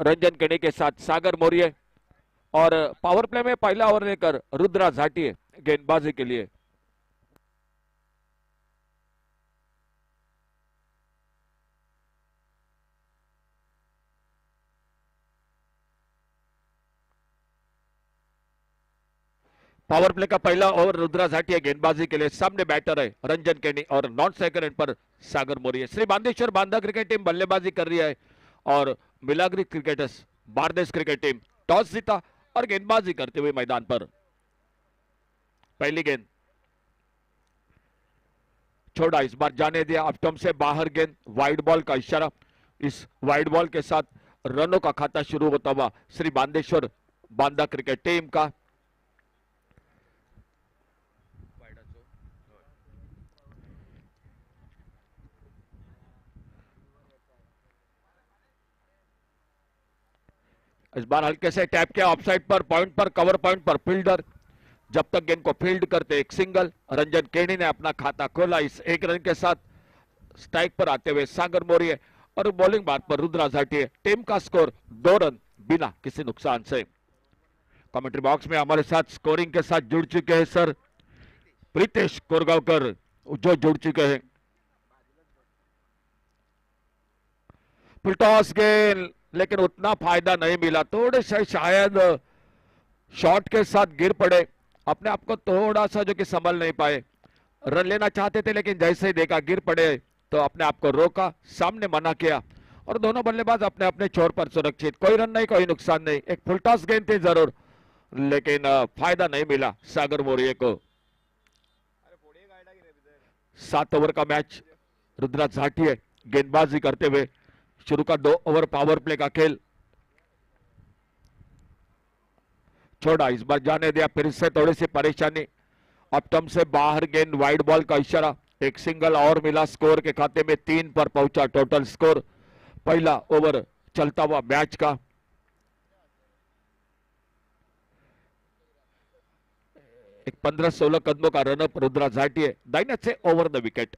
रंजन केणी के साथ सागर मौर्य। और पावर प्ले में पहला ओवर लेकर रुद्रा झाटिये गेंदबाजी के लिए। पावर प्ले का पहला ओवर रुद्रा झाटिया गेंदबाजी के लिए। सामने बैटर है रंजन केनी और नॉन सेकंड एंड पर सागर मौर्य। श्री बांदेश्वर बांदा क्रिकेट टीम बल्लेबाजी कर रही है और Milagre cricketers Bardez cricket team toss जीता और गेंदबाजी करते हुए मैदान पर। पहली गेंद छोड़ा, इस बार जाने दिया अपटम से बाहर गेंद। वाइड बॉल का इशारा। इस वाइड बॉल के साथ रनों का खाता शुरू होता हुआ श्री बांदेश्वर बांदा क्रिकेट टीम का। इस बार हल्के से टैप किया ऑफसाइड पर, पॉइंट पर, कवर पॉइंट पर फील्डर। जब तक गेंद को फील्ड करते एक सिंगल। रंजन केनी ने अपना खाता खोला इस एक रन के साथ। स्ट्राइक पर आते हुए सागर मौर्य और बॉलिंग बात पर रुद्रा झाटिये। टीम का स्कोर 2 रन बिना किसी नुकसान से। कमेंट्री बॉक्स में हमारे साथ स्कोरिंग के साथ जुड़ चुके हैं सर प्रीतेश कोरगांवकर जो जुड़ चुके हैं। फुल टॉस गेंद लेकिन उतना फायदा नहीं मिला। थोड़े से शायद शॉट के साथ गिर पड़े, अपने आप को थोड़ा सा जो कि संभल नहीं पाए। रन लेना चाहते थे लेकिन जैसे ही देखा गिर पड़े तो अपने आप को रोका, सामने मना किया और दोनों बल्लेबाज अपने अपने छोर पर सुरक्षित। कोई रन नहीं, कोई नुकसान नहीं। एक फुल टॉस गेंद थी जरूर लेकिन फायदा नहीं मिला सागर मौर्य को। 7 ओवर का मैच रुद्रा झाटिये गेंदबाजी करते हुए। शुरू का 2 ओवर पावर प्ले का खेल। छोड़ा, इस बार जाने दिया, फिर से थोड़ी सी परेशानी। अपटम से बाहर गेंद, वाइड बॉल का इशारा। एक सिंगल और मिला, स्कोर के खाते में 3 पर पहुंचा टोटल स्कोर पहला ओवर चलता हुआ मैच का। एक 15-16 कदमों का रनअप रुद्रा झाटिये दाहिने से ओवर द विकेट।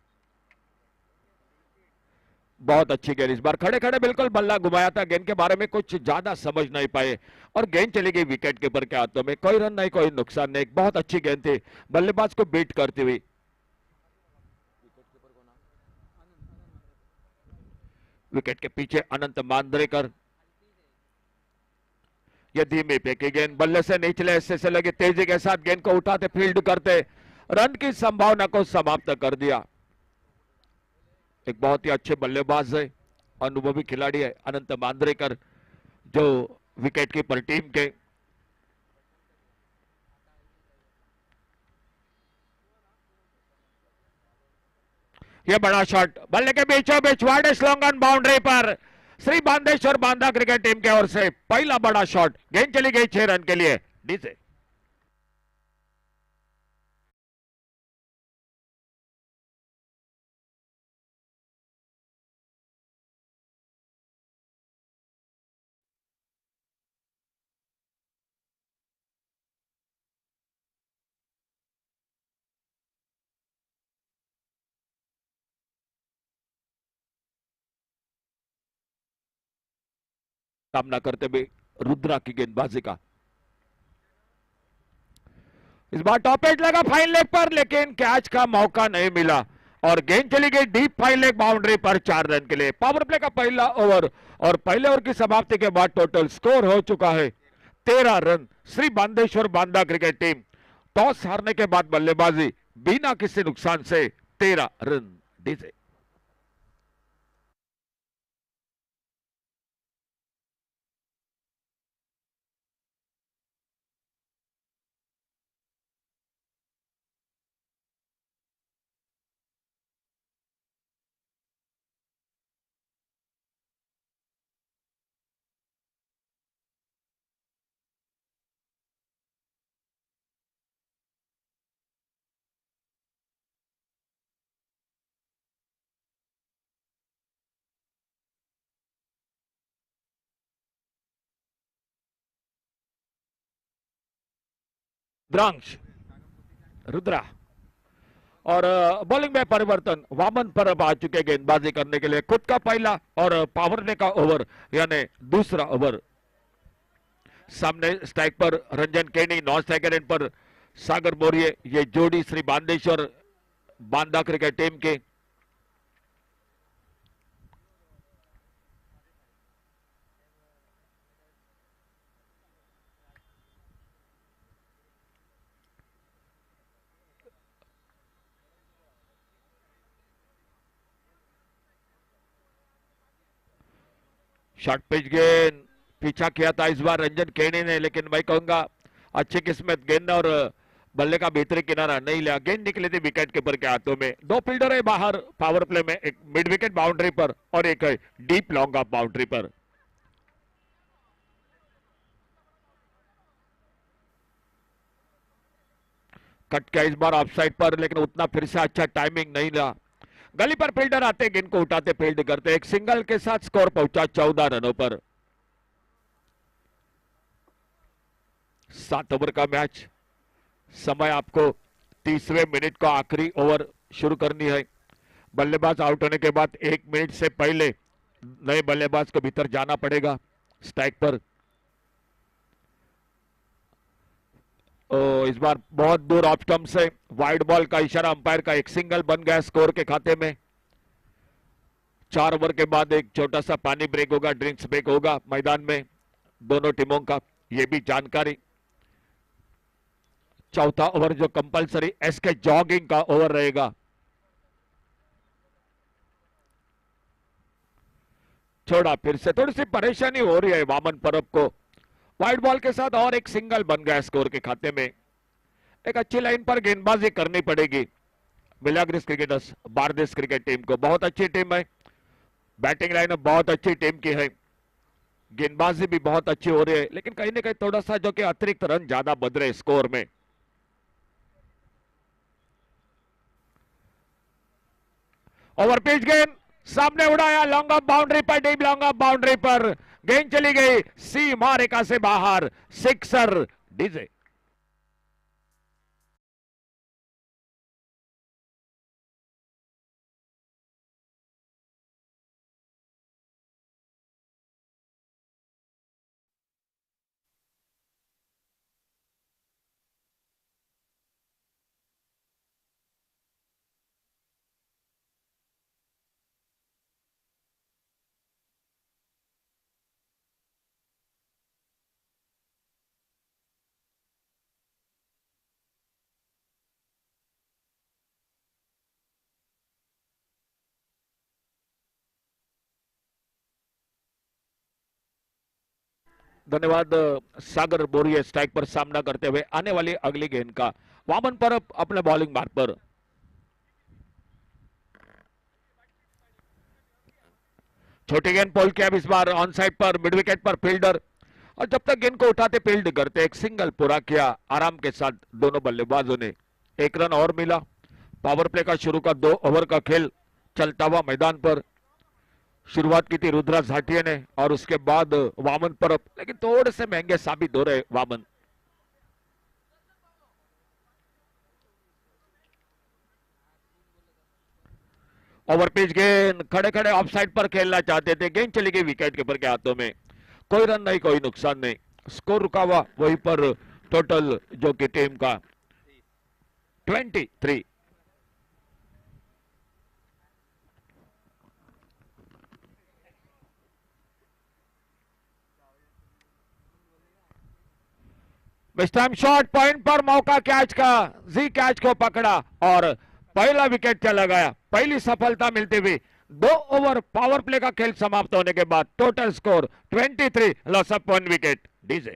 बहुत अच्छी गेंद, इस बार खड़े खड़े बिल्कुल बल्ला घुमाया था। गेंद के बारे में कुछ ज्यादा समझ नहीं पाए और गेंद चली गई विकेट कीपर के हाथों में। कोई रन नहीं, कोई नुकसान नहीं। बहुत अच्छी गेंद थी, बल्लेबाज को बीट करती हुई। विकेट के पीछे अनंत मांद्रेकर। ये धीमी फेंकी गेंद, बल्ले से निचले हिस्से से लगे, तेजी के साथ गेंद को उठाते फील्ड करते रन की संभावना को समाप्त कर दिया। एक बहुत ही अच्छे बल्लेबाज है, अनुभवी खिलाड़ी है अनंत मांद्रेकर जो विकेट कीपर टीम के। ये बड़ा शॉट बल्ले के बीचों बीच वाइड स्लोंगन बाउंड्री पर श्री बांदेश्वर बांदा क्रिकेट टीम की ओर से पहला बड़ा शॉट। गेंद चली गई 6 रन के लिए नीचे। सामना करते हुए रुद्रा की गेंदबाजी का। इस बार टॉप एज लगा फाइन लेग पर लेकिन कैच का मौका नहीं मिला और गेंद चली गई डीप फाइन लेग बाउंड्री पर 4 रन के लिए। पावर प्ले का पहला ओवर और पहले ओवर की समाप्ति के बाद टोटल स्कोर हो चुका है 13 run. Shri Bandeshwar Banda cricket team toss हारने के बाद बल्लेबाजी बिना किसी नुकसान से 13 रन डीजे। द्रांश रुद्रा और बॉलिंग में परिवर्तन, वामन परब आ चुके गेंदबाजी करने के लिए, खुद का पहला और पावर प्ले का ओवर यानी दूसरा ओवर। सामने स्ट्राइक पर रंजन केनी, नॉन स्ट्राइकर एंड पर सागर बोरिये, ये जोड़ी श्री बांदेश्वर बांदा क्रिकेट टीम की। शॉर्ट पिच गेंद पीछा किया था इस बार रंजन केनी ने, लेकिन मैं कहूंगा अच्छी किस्मत, गेंद और बल्ले का भीतरी किनारा नहीं लिया, गेंद निकली थी विकेट कीपर के हाथों में। दो फील्डर है बाहर पावर प्ले में, एक मिड विकेट बाउंड्री पर और एक है डीप लॉन्ग ऑफ बाउंड्री पर। कट किया इस बार ऑफ साइड पर, लेकिन उतना फिर से अच्छा टाइमिंग नहीं रहा। गली पर फील्डर आते, गेंद को उठाते, फील्ड करते, एक सिंगल के साथ स्कोर पहुंचा 14 रनों पर। 7 ओवर का मैच, समय आपको 30वें मिनट का आखिरी ओवर शुरू करनी है। बल्लेबाज आउट होने के बाद 1 मिनट से पहले नए बल्लेबाज को भीतर जाना पड़ेगा स्ट्राइक पर। इस बार बहुत दूर ऑफ स्टंप से वाइड बॉल का इशारा अंपायर का, एक सिंगल बन गया स्कोर के खाते में। 4 ओवर के बाद एक छोटा सा पानी ब्रेक होगा, ड्रिंक्स ब्रेक होगा मैदान में दोनों टीमों का, यह भी जानकारी। चौथा ओवर जो कंपलसरी एसके जॉगिंग का ओवर रहेगा। छोड़ा, फिर से थोड़ी सी परेशानी हो रही है वामन परब को, वाइड बॉल के साथ और एक सिंगल बन गया स्कोर के खाते में। एक अच्छी लाइन पर गेंदबाजी करनी पड़ेगी Milagres cricketers Bardez cricket team को। बहुत अच्छी टीम है, बैटिंग लाइन बहुत अच्छी टीम की है, गेंदबाजी भी बहुत अच्छी हो रही है, लेकिन कहीं ना कहीं थोड़ा सा जो कि अतिरिक्त रन ज्यादा बद रहे स्कोर में। ओवर पिच गेंद सामने उड़ाया, लॉन्ग ऑफ बाउंड्री पर, डीप लॉन्ग ऑफ बाउंड्री पर गेंद चली गई सीमा रेखा से बाहर, सिक्सर डीजे। धन्यवाद सागर बोरिये स्ट्राइक पर सामना करते हुए। आने वाली अगली गेंद का वामन पर अपने बॉलिंग मार्ग पर। छोटी गेंद पोल किया इस बार ऑन साइड पर, मिड विकेट पर फील्डर, और जब तक गेंद को उठाते फील्ड करते, एक सिंगल पूरा किया आराम के साथ दोनों बल्लेबाजों ने। 1 रन और मिला। पावर प्ले का शुरू का 2 ओवर का खेल चलता हुआ मैदान पर। शुरुआत की थी रुद्राज झाटिया ने और उसके बाद वामन परब, लेकिन थोड़े से महंगे साबित हो रहे वामन। ओवर पिच गेंद खड़े खड़े ऑफ साइड पर खेलना चाहते थे, गेंद चली गई विकेट कीपर के हाथों में। कोई रन नहीं, कोई नुकसान नहीं, स्कोर रुका हुआ वहीं पर। टोटल जो कि टीम का 23। टाइम शॉट पॉइंट पर मौका, कैच का, जी कैच को पकड़ा और पहला विकेट चला गया। पहली सफलता मिलती हुई 2 ओवर पावर प्ले का खेल समाप्त होने के बाद। Total score 23, loss of 1 wicket DJ.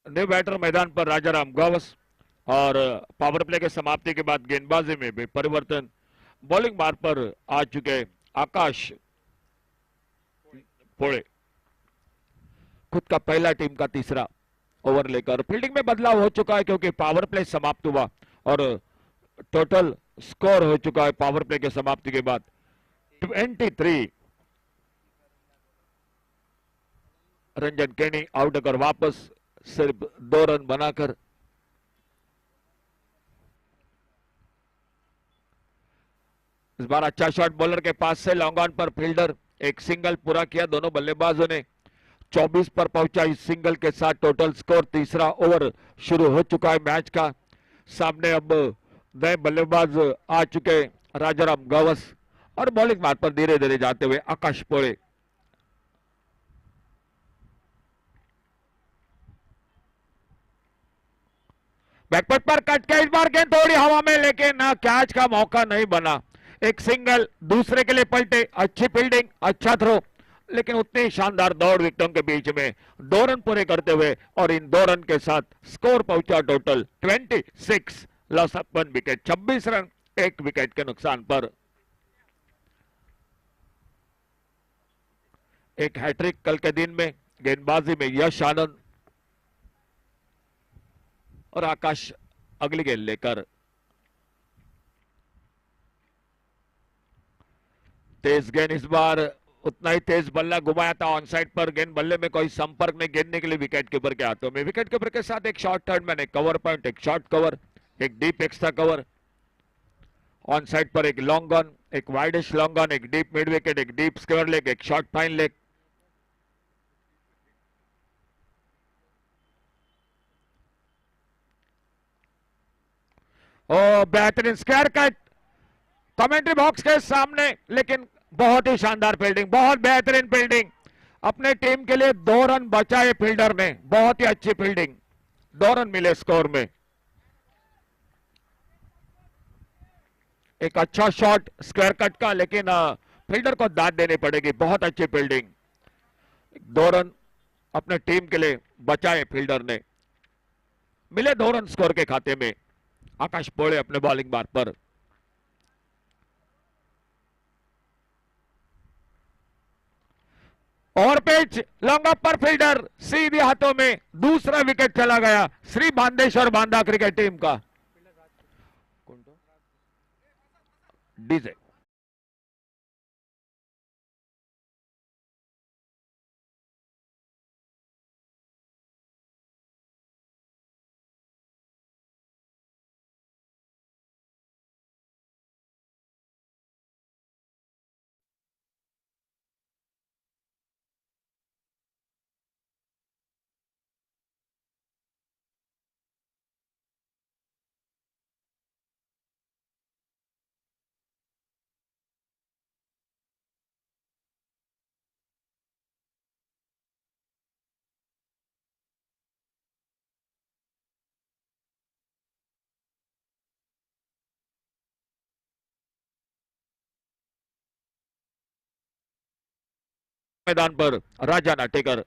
New batter मैदान पर राजाराम गौस। और पावर प्ले के समाप्ति के बाद गेंदबाजी में भी परिवर्तन। बॉलिंग मार पर आ चुके आकाश पोड़े खुद का पहला टीम का तीसरा ओवर लेकर फील्डिंग में बदलाव हो चुका है क्योंकि पावर प्ले समाप्त हुआ और टोटल स्कोर हो चुका है पावर प्ले के समाप्ति के बाद 23। रंजन केनी आउट अगर वापस सिर्फ 2 रन बनाकर इस बार अच्छा शॉट बॉलर के पास से लॉन्ग ऑन पर फील्डर एक सिंगल पूरा किया। दोनों बल्लेबाजों ने 24 पर पहुंचा। इस सिंगल के साथ टोटल स्कोर तीसरा ओवर शुरू हो चुका है मैच का। सामने अब नए बल्लेबाज आ चुके राजाराम गवस और बॉलिंग मार्ग पर धीरे धीरे जाते हुए आकाश पोड़े। बैकवर्ड पर कट के इस बार गेंद थोड़ी हवा में लेकिन कैच का मौका नहीं बना। एक सिंगल दूसरे के लिए पलटे। अच्छी फील्डिंग अच्छा थ्रो लेकिन उतनी शानदार दौड़ विकेटों के बीच में 2 रन पूरे करते हुए और इन 2 रन के साथ स्कोर पहुंचा total 26। Loss of 1 wicket 26 run 1 wicket के नुकसान पर। एक हैट्रिक कल के दिन में गेंदबाजी में यश आनंद और आकाश अगली गेंद लेकर तेज गेंद। इस बार उतना ही तेज बल्ला घुमाया था ऑन साइड पर। गेंद बल्ले में कोई संपर्क नहीं। गेंद निकली विकेट कीपर के हाथों में। विकेट कीपर के साथ एक शॉर्ट टर्न मैन, एक कवर पॉइंट, एक शॉर्ट कवर, एक deep extra cover. On side पर एक लॉन्ग ऑन, एक वाइडिश लॉन्ग ऑन, एक डीप मिड विकेट, एक डीप स्क्वायर लेग, एक शॉर्ट फाइन लेग। ओ बेहतरीन स्क्वायर कट कमेंट्री बॉक्स के सामने, लेकिन बहुत ही शानदार फील्डिंग, बहुत बेहतरीन फील्डिंग। अपने टीम के लिए 2 रन बचाए फील्डर ने। बहुत ही अच्छी फील्डिंग, 2 रन मिले स्कोर में। एक अच्छा शॉट स्क्वायर कट का लेकिन फील्डर को दाद देनी पड़ेगी। बहुत अच्छी फील्डिंग, 2 रन अपने टीम के लिए बचाए फील्डर ने। मिले 2 रन स्कोर के खाते में। आकाश पोड़े अपने बॉलिंग मार्ग पर। और पिच लॉन्ग अप पर फील्डर सीधे हाथों में। दूसरा विकेट चला गया श्री बांदेश्वर बांदा क्रिकेट टीम का। डीजे मैदान पर राजा नाटेकर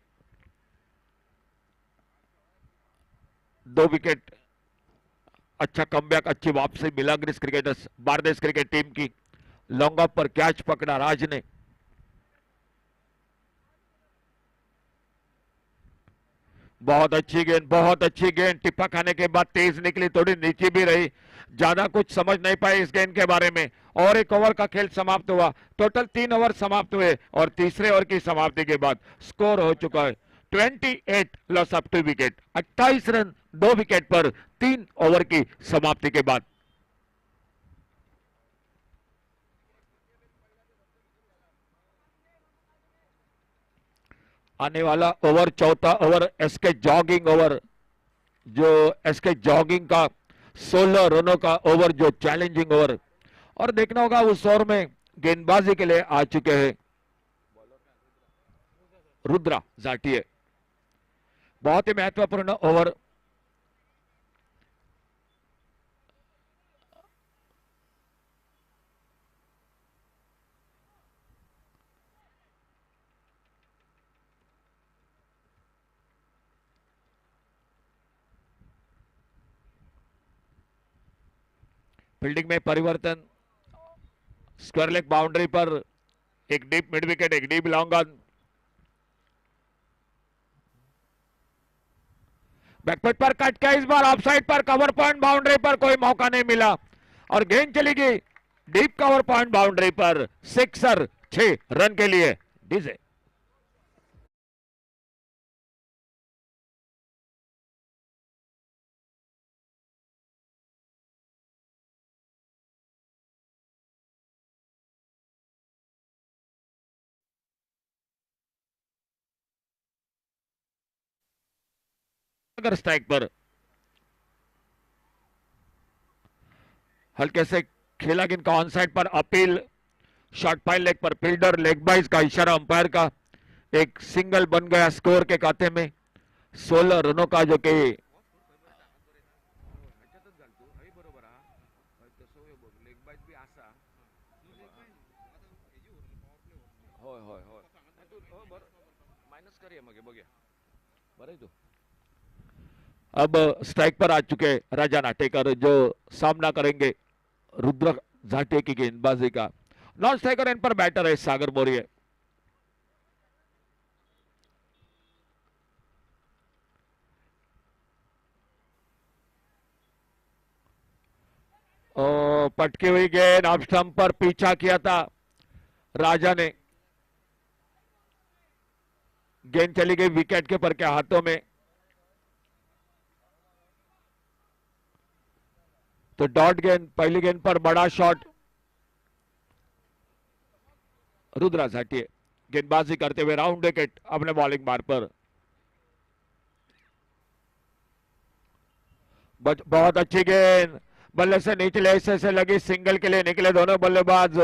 2 विकेट। अच्छा कमबैक, अच्छी वापसी Milagres cricketers Bardez cricket team की। लॉन्ग ऑफ पर कैच पकड़ा राज ने। बहुत अच्छी गेंद, बहुत अच्छी गेंद। टिप्पा खाने के बाद तेज निकली, थोड़ी नीचे भी रही। ज्यादा कुछ समझ नहीं पाए इस गेंद के बारे में। और एक ओवर का खेल समाप्त हुआ। टोटल 3 ओवर समाप्त हुए और तीसरे ओवर की समाप्ति के बाद स्कोर हो चुका है 28। Loss of 2 wicket 28 run 2 wicket पर 3 ओवर की समाप्ति के बाद। आने वाला ओवर चौथा ओवर एसके जॉगिंग ओवर, जो एसके जॉगिंग का 16 रनों का ओवर, जो चैलेंजिंग ओवर। और देखना होगा उस ओवर में गेंदबाजी के लिए आ चुके हैं रुद्रा जाटिये। बहुत ही महत्वपूर्ण ओवर। फील्डिंग में परिवर्तन, स्क्वायर लेग बाउंड्री पर एक डीप मिड विकेट, एक डीप लॉन्ग ऑन, बैकफुट पर कट किया इस बार, ऑफ साइड पर कवर पॉइंट बाउंड्री पर कोई मौका नहीं मिला और गेंद चली गई डीप कवर पॉइंट बाउंड्री पर, सिक्सर 6 रन के लिए डीजे। अगर स्ट्राइक पर हल्के से खेला गेंद का ऑन साइड पर अपील, शॉर्ट पाइल लेग पर फील्डर, लेग बाइज का इशारा अंपायर का, एक सिंगल बन गया स्कोर के खाते में 16 रनों का, जो कि अब स्ट्राइक पर आ चुके राजा नाटेकर, जो सामना करेंगे रुद्र झाटे की गेंदबाजी का। नॉन स्ट्राइकर एंड पर बैटर है सागर मौर्य। पटकी हुई गेंद ऑफ स्टंप पर पीछा किया था राजा ने, गेंद चली गई विकेट कीपर के हाथों में। तो डॉट गेंद, पहली गेंद पर बड़ा शॉट, रुद्रा झाटिये गेंदबाजी करते हुए राउंड विकेट अपने बॉलिंग मार पर। बहुत अच्छी गेंद, बल्ले से निचले हिस्से से लगी, सिंगल के लिए निकले दोनों बल्लेबाज,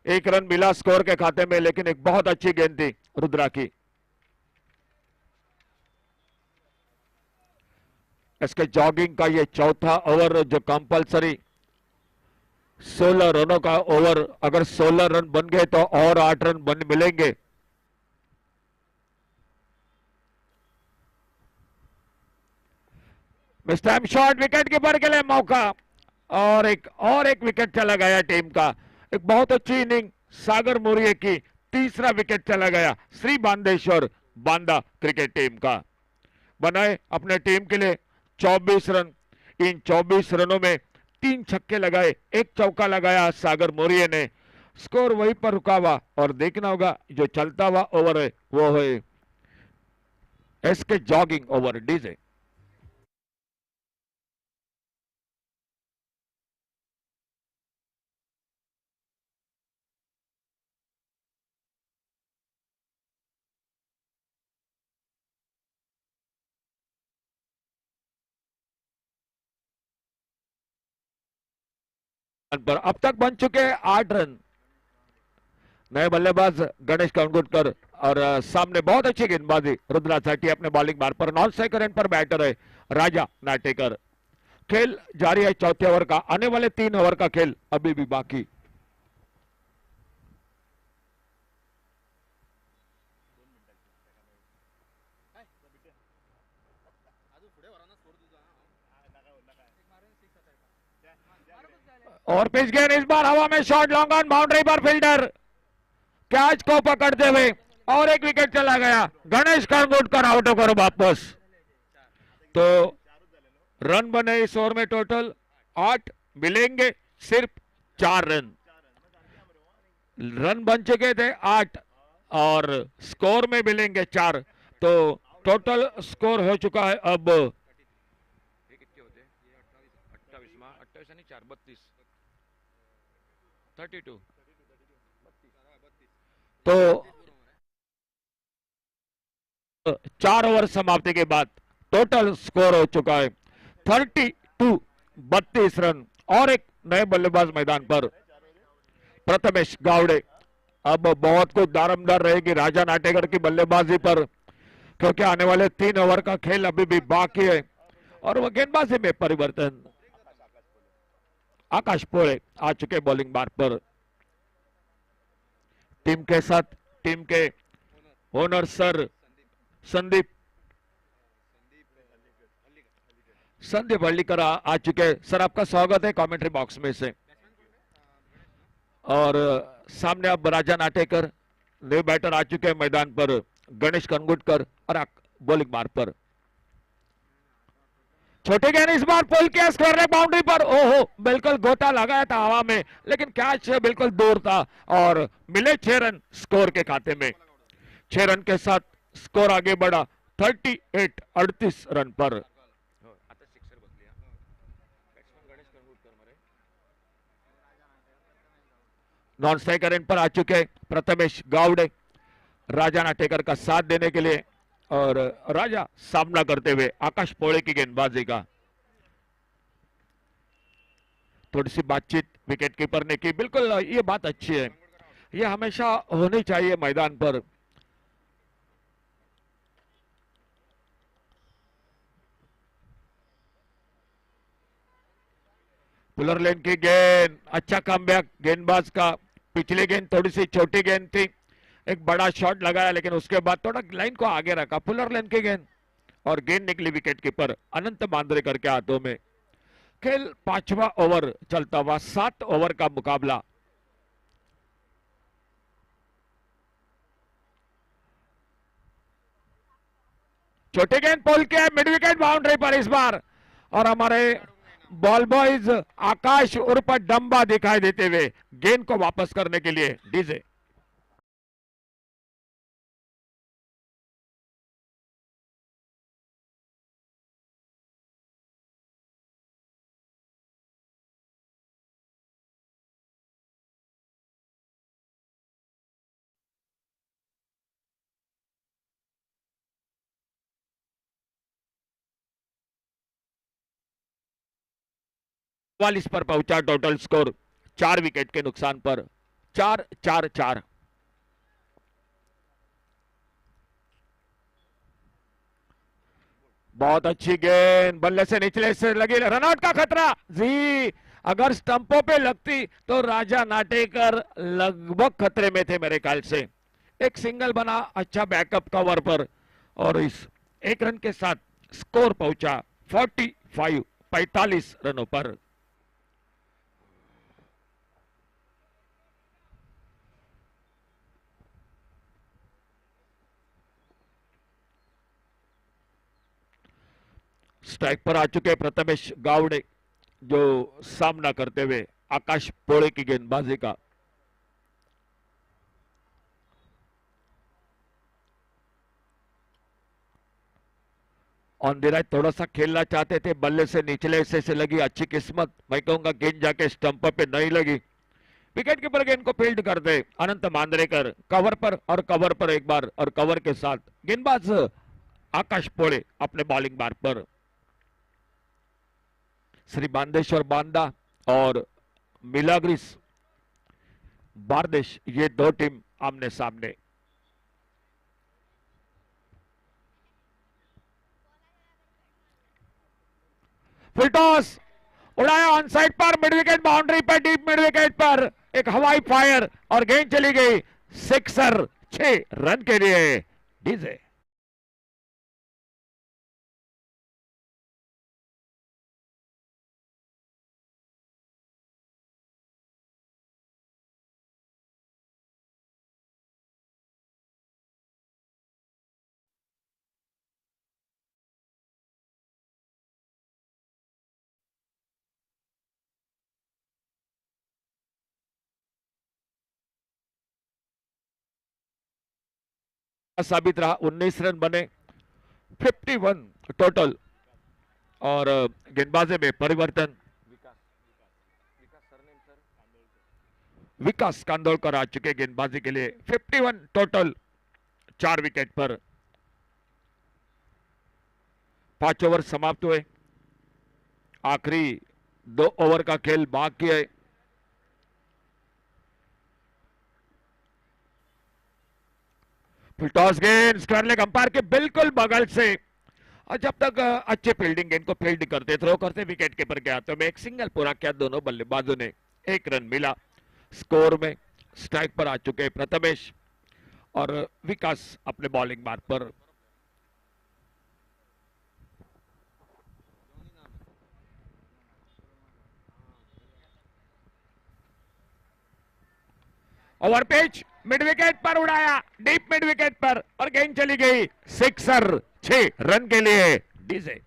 1 रन मिला स्कोर के खाते में, लेकिन एक बहुत अच्छी गेंद थी रुद्रा की। इसके जॉगिंग का ये चौथा ओवर, जो कंपलसरी 16 रनों का ओवर, अगर 16 रन बन गए तो और 8 रन बन मिलेंगे। Miss time shot, wicket keeper के लिए मौका, और एक विकेट चला गया टीम का। एक बहुत अच्छी इनिंग सागर मौर्य की, तीसरा विकेट चला गया श्री बांदेश्वर बांदा क्रिकेट टीम का। बनाए अपने टीम के लिए 24 रन, इन 24 रनों में 3 छक्के लगाए, 1 चौका लगाया सागर मौर्य ने। स्कोर वहीं पर रुका हुआ, और देखना होगा जो चलता हुआ ओवर है वो है एसके जॉगिंग ओवर डीजे। पर अब तक बन चुके 8 रन। नए बल्लेबाज गणेश कांगुटकर, और सामने बहुत अच्छी गेंदबाजी रुद्रा झाटिया अपने बॉलिंग बार पर। नॉन स्ट्राइकर एंड पर बैटर है राजा नाटेकर। खेल जारी है चौथे ओवर का, आने वाले 3 ओवर का खेल अभी भी बाकी। और पिच गेंद इस बार हवा में, शॉट लॉन्ग ऑन बाउंड्री पर, फील्डर कैच को पकड़ते हुए, और एक विकेट चला गया। गणेश कांगुटकर आउट होकर वापस। तो रन बने इस ओवर में टोटल 8, मिलेंगे सिर्फ 4 रन। रन बन चुके थे 8 और स्कोर में मिलेंगे 4, तो टोटल स्कोर हो चुका है अब 32। तो 4 ओवर समाप्ति के बाद टोटल स्कोर हो चुका है 32 रन। और एक नए बल्लेबाज मैदान पर, प्रथमेश गावड़े। अब बहुत कुछ दारमदार रहेगी राजा नाटेकर की बल्लेबाजी पर, क्योंकि आने वाले 3 ओवर का खेल अभी भी बाकी है। और वह गेंदबाजी में परिवर्तन, आकाश पोळे आ चुके बॉलिंग बार पर। टीम के साथ टीम के ओनर सर संदीप संदीप हल्लीकर आ चुके हैं। सर आपका स्वागत है कमेंट्री बॉक्स में से। और सामने अब राजा नाटेकर न्यू बैटर आ चुके हैं मैदान पर, गणेश कंगुटकर और बॉलिंग मार्ग पर। छोटे गेंद इस बार पुल किया स्क्वायर बाउंड्री पर, ओहो बिल्कुल गोता लगाया था हवा में, लेकिन कैच बिल्कुल दूर था और मिले 6 रन स्कोर के खाते में। 6 रन के साथ स्कोर आगे बढ़ा 38 रन पर। नॉन स्ट्राइकर एंड पर आ चुके प्रथमेश गावड़े राजा नाटेकर का साथ देने के लिए, और राजा सामना करते हुए आकाश पोळे की गेंदबाजी का। थोड़ी सी बातचीत विकेट कीपर ने की, बिल्कुल ये बात अच्छी है, ये हमेशा होनी चाहिए मैदान पर। पुलर लेन की गेंद, अच्छा कमबैक गेंदबाज का। पिछली गेंद थोड़ी सी छोटी गेंद थी, एक बड़ा शॉट लगाया, लेकिन उसके बाद थोड़ा लाइन को आगे रखा। पुलर लेन की गेंद और गेंद निकली विकेट कीपर अनंत मांद्रेकर के हाथों में। खेल 5वां ओवर चलता हुआ, 7 ओवर का मुकाबला। छोटे गेंद पोल के मिड विकेट बाउंड्री पर इस बार, और हमारे बॉल बॉयज आकाश उर्फ डंबा दिखाई देते हुए गेंद को वापस करने के लिए डीजे। वालिस पर पहुंचा टोटल स्कोर 4 विकेट के नुकसान पर, 4-4-4। बहुत अच्छी गेंद, बल्ले से निचले से लगी, रनआउट का खतरा जी। अगर स्टंपों पे लगती तो राजा नाटेकर लगभग खतरे में थे मेरे ख्याल से। एक सिंगल बना अच्छा बैकअप कवर पर, और इस 1 रन के साथ स्कोर पहुंचा 45 रनों पर। स्ट्राइक पर आ चुके प्रथमेश गावड़े, जो सामना करते हुए आकाश पोळे की गेंदबाजी का। ऑन द राइट थोड़ा सा खेलना चाहते थे, बल्ले से निचले हिस्से से लगी अच्छी किस्मत, मैं कहूंगा गेंद जाके स्टंप पे नहीं लगी। विकेट कीपर गेंद को फील्ड कर दे अनंत मांद्रेकर, कवर पर और कवर पर एक बार, और कवर के साथ गेंदबाज आकाश पोळे अपने बॉलिंग मार्ग पर। श्री बांदेश्वर बांदा और मिलाग्रिस बारदेश, ये 2 टीम आमने सामने। फुल टॉस उड़ाया ऑन साइड पर, मिड विकेट बाउंड्री पर, डीप मिड विकेट पर एक हवाई फायर, और गेंद चली गई सिक्सर 6 रन के लिए डीजे। साबित रहा, 19 रन बने, 51 टोटल, और गेंदबाजी में परिवर्तन। विकास कांदोलकर आ चुके गेंदबाजी के लिए, 51 टोटल, 4 विकेट पर। 5 ओवर समाप्त हुए, आखिरी 2 ओवर का खेल बाकी है। टॉस गेंद स्क्वायर लेग अंपायर के बिल्कुल बगल से, और जब तक अच्छे फील्डिंग गेंद को फील्ड करते, थ्रो करते विकेट कीपर के हाथों में, एक सिंगल पूरा किया दोनों बल्लेबाजों ने, 1 रन मिला स्कोर में। स्ट्राइक पर आ चुके प्रथमेश और विकास अपने बॉलिंग मार्ग पर। ओवर पिच मिड विकेट पर उड़ाया, डीप मिड विकेट पर और गेंद चली गई सिक्सर। 6 रन के लिए डीजे।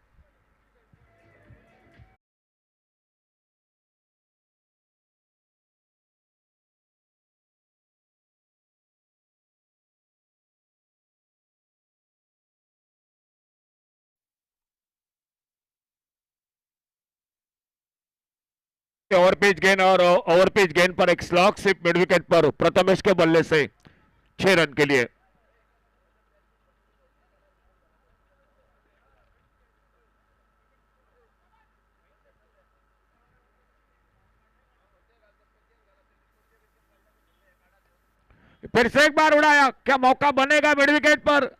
ओवर पिच गेंद और ओवर पिच गेंद पर एक स्लॉग सिप मिड विकेट पर प्रथमेश के बल्ले से 6 रन के लिए। फिर से एक बार उड़ाया, क्या मौका बनेगा मिड विकेट पर?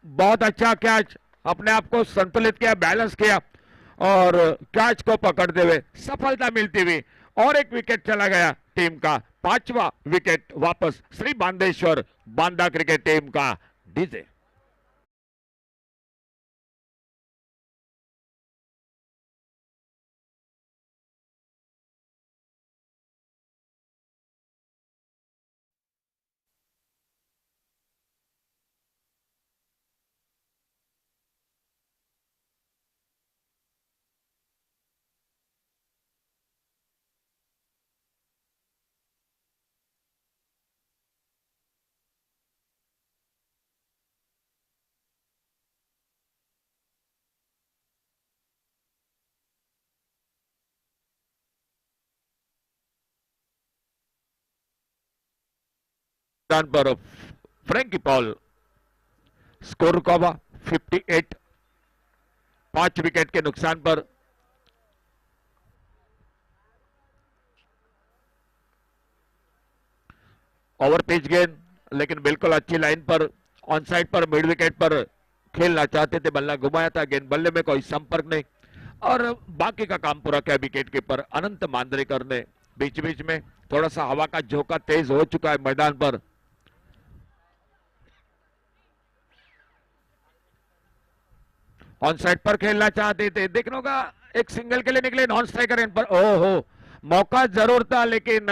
बहुत अच्छा कैच, अपने आप को संतुलित किया, बैलेंस किया और कैच को पकड़ते हुए सफलता मिलती हुई और एक विकेट चला गया टीम का। 5वां विकेट वापस श्री बांदेश्वर बांदा क्रिकेट टीम का। डीजे। पर फ्रैंकी पॉल स्कोर का 58, 5 विकेट के नुकसान पर। ओवर पिच गेंद, लेकिन बिल्कुल अच्छी लाइन पर ऑन साइड पर मिड विकेट पर खेलना चाहते थे, बल्ला घुमाया था, गेंद बल्ले में कोई संपर्क नहीं और बाकी का काम पूरा किया विकेट कीपर अनंत मांद्रेकर ने। बीच बीच में थोड़ा सा हवा का झोंका तेज हो चुका है मैदान पर। ऑन साइड पर खेलना चाहते थे, देखने का एक सिंगल के लिए निकले नॉन स्ट्राइकर एंड पर। ओहो, मौका जरूर था लेकिन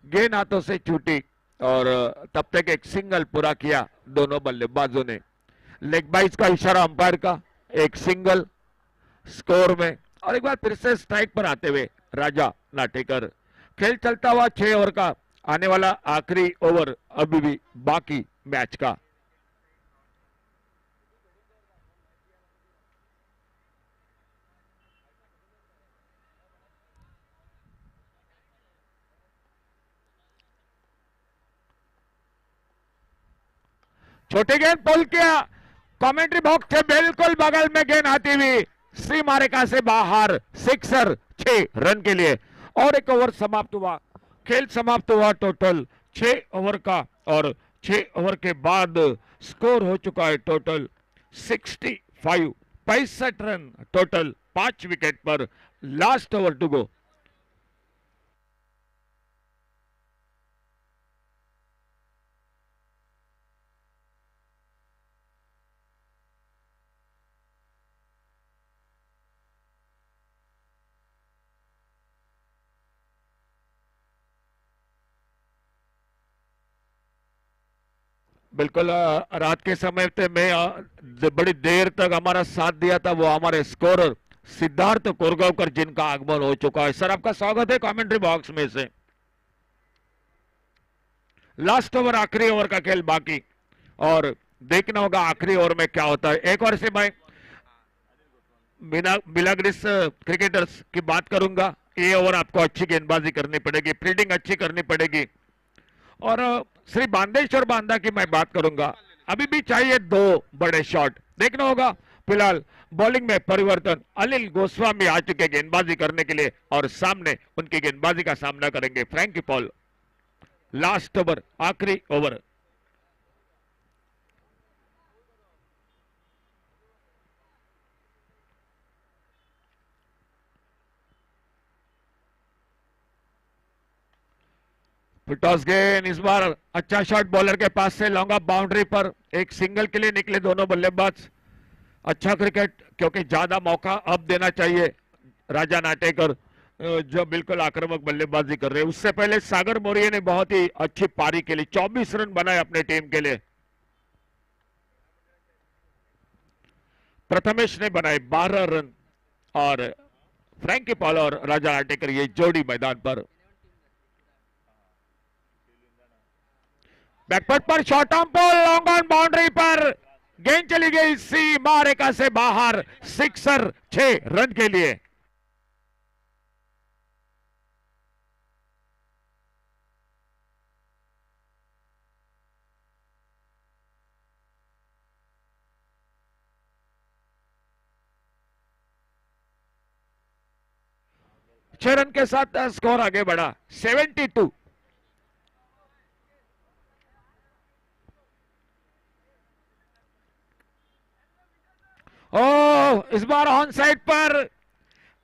गेंद हाथों से छूटी और तब तक एक सिंगल पूरा किया दोनों बल्लेबाजों ने। लेग बाइज का इशारा अंपायर का, एक सिंगल स्कोर में और एक बार फिर से स्ट्राइक पर आते हुए राजा नाटेकर। खेल चलता हुआ 6 ओवर का, आने वाला आखिरी ओवर अभी भी बाकी मैच का। छोटी गेंद पुल किया, कमेंट्री बॉक्स के बिल्कुल बगल में गेंद आती हुई सी मारेका से बाहर। सिक्सर 6 रन के लिए और एक ओवर समाप्त हुआ। खेल समाप्त हुआ टोटल 6 ओवर का और 6 ओवर के बाद स्कोर हो चुका है टोटल 65, 65 रन टोटल 5 विकेट पर। Last over to go. बिल्कुल रात के समय पे मैं बड़ी देर तक हमारा साथ दिया था वो हमारे स्कोरर सिद्धार्थ कोरगांवकर जिनका आगमन हो चुका है। सर आपका स्वागत है कमेंट्री बॉक्स में से। लास्ट ओवर, आखिरी ओवर का खेल बाकी और देखना होगा आखिरी ओवर में क्या होता है। एक और से मैं मिलाग्रिस क्रिकेटर्स की बात करूंगा। ये ओवर आपको अच्छी गेंदबाजी करनी पड़ेगी, फील्डिंग अच्छी करनी पड़ेगी और श्री बांदेश्वर बांदा की मैं बात करूंगा। अभी भी चाहिए 2 बड़े शॉट, देखना होगा। फिलहाल बॉलिंग में परिवर्तन, अनिल गोस्वामी आ चुके गेंदबाजी करने के लिए और सामने उनकी गेंदबाजी का सामना करेंगे फ्रैंकी पॉल। लास्ट ओवर, आखिरी ओवर। टॉस गेंद, इस बार अच्छा शॉट बॉलर के पास से लॉन्ग ऑफ बाउंड्री पर एक सिंगल के लिए निकले दोनों बल्लेबाज। अच्छा क्रिकेट, क्योंकि ज्यादा मौका अब देना चाहिए राजा नाटेकर जो बिल्कुल आक्रामक बल्लेबाजी कर रहे हैं। उससे पहले सागर मौर्य ने बहुत ही अच्छी पारी के लिए 24 रन बनाए अपने टीम के लिए। प्रथमेश ने बनाए 12 रन और फ्रैंकी पॉल और राजा आटेकर ये जोड़ी मैदान पर। बैकवर्ड पर शॉर्ट ऑन पोल लॉन्ग ऑन बाउंड्री पर गेंद चली गई सीमा रेखा से बाहर, सिक्सर 6 रन के लिए। छह रन के साथ स्कोर आगे बढ़ा 72। इस बार ऑन साइड पर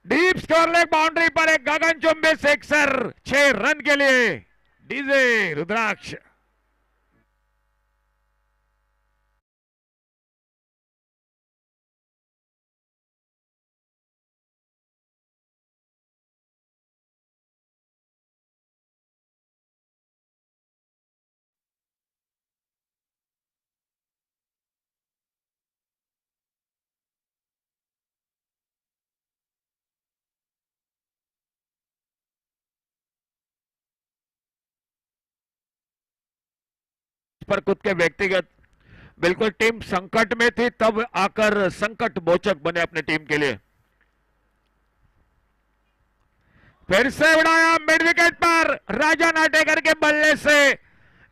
डीप स्कोर लेग बाउंड्री पर एक गगनचुंबी सिक्सर 6 रन के लिए। डीजे रुद्राक्ष पर खुद के व्यक्तिगत बिल्कुल टीम संकट में थी, तब आकर संकट मोचक बने अपने टीम के लिए। फिर से उड़ाया मिड विकेट पर राजा नाटेकर के बल्ले से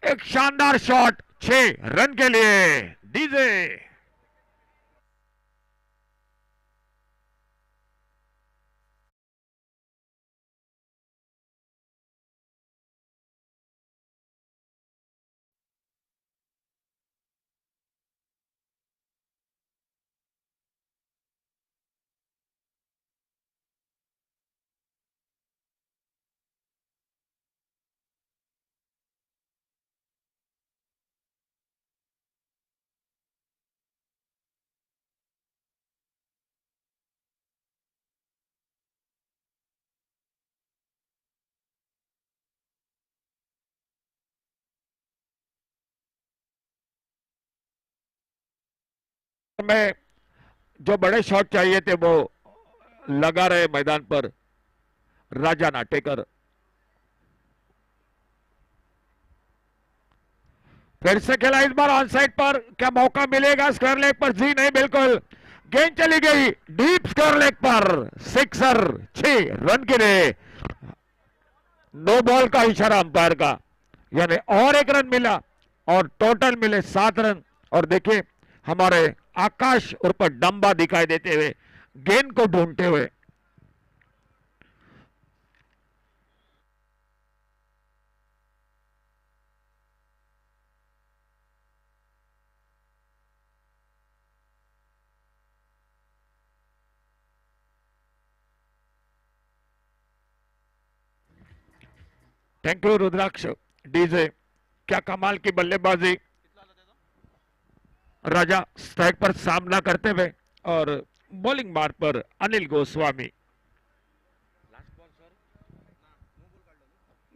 एक शानदार शॉट 6 रन के लिए। डीजे में जो बड़े शॉट चाहिए थे वो लगा रहे मैदान पर राजा नाटेकर। फिर से खेला इस बार ऑन साइड पर, क्या मौका मिलेगा स्क्वायर लेग पर? जी नहीं, बिल्कुल गेंद चली गई डीप स्क्वायर लेग पर, सिक्सर 6 रन के लिए। नो बॉल का इशारा अंपायर का, यानी और 1 रन मिला और टोटल मिले 7 रन। और देखिए हमारे आकाश ऊपर डंबा दिखाई देते हुए गेंद को ढूंढते हुए। Thank you rudraksha. डीजे क्या कमाल की बल्लेबाजी। राजा स्ट्राइक पर सामना करते हुए और बॉलिंग मार्ग पर Anil Goswami.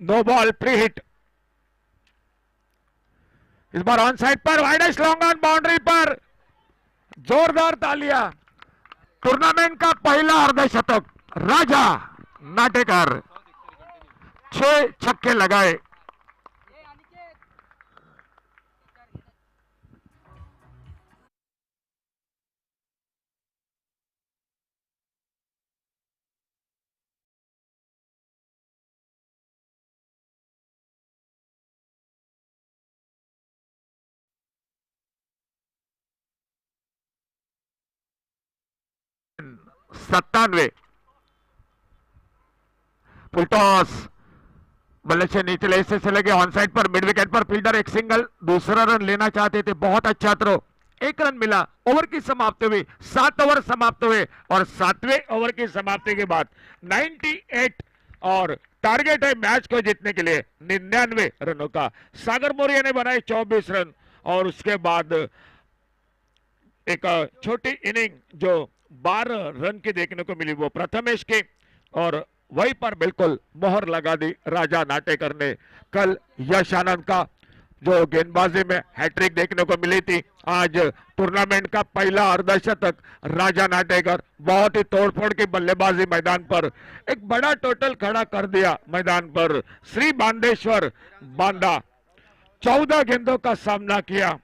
No ball free hit. इस बार ऑन साइड पर वाइडेस्ट लॉन्ग ऑन बाउंड्री पर जोरदार तालियां। टूर्नामेंट का पहला अर्धशतक राजा नाटेकर, 6 छक्के लगाए। सत्तानवे। फुलटॉस बल्ले से नीचे ऐसे से लगे ऑन साइड पर मिड विकेट पर फील्डर एक सिंगल, दूसरा रन लेना चाहते थे, बहुत अच्छा थ्रो, 1 रन मिला। ओवर की समाप्ति हुई, 7 ओवर समाप्त हुए और 7वें ओवर की समाप्ति के बाद 98 और टारगेट है मैच को जीतने के लिए 99 रनों का। सागर मौर्य ने बनाए 24 रन और उसके बाद एक छोटी इनिंग जो 12 रन की देखने को मिली वो प्रथमेश के, और वहीं पर बिल्कुल मोहर लगा दी राजा नाटेकर ने। कल यश आनंद का जो गेंदबाजी में हैट्रिक देखने को मिली थी, आज टूर्नामेंट का पहला अर्धशतक राजा नाटेकर, बहुत ही तोड़फोड़ की बल्लेबाजी मैदान पर, एक बड़ा टोटल खड़ा कर दिया मैदान पर। श्री बांदेश्वर बांदा 14 गेंदों का सामना किया,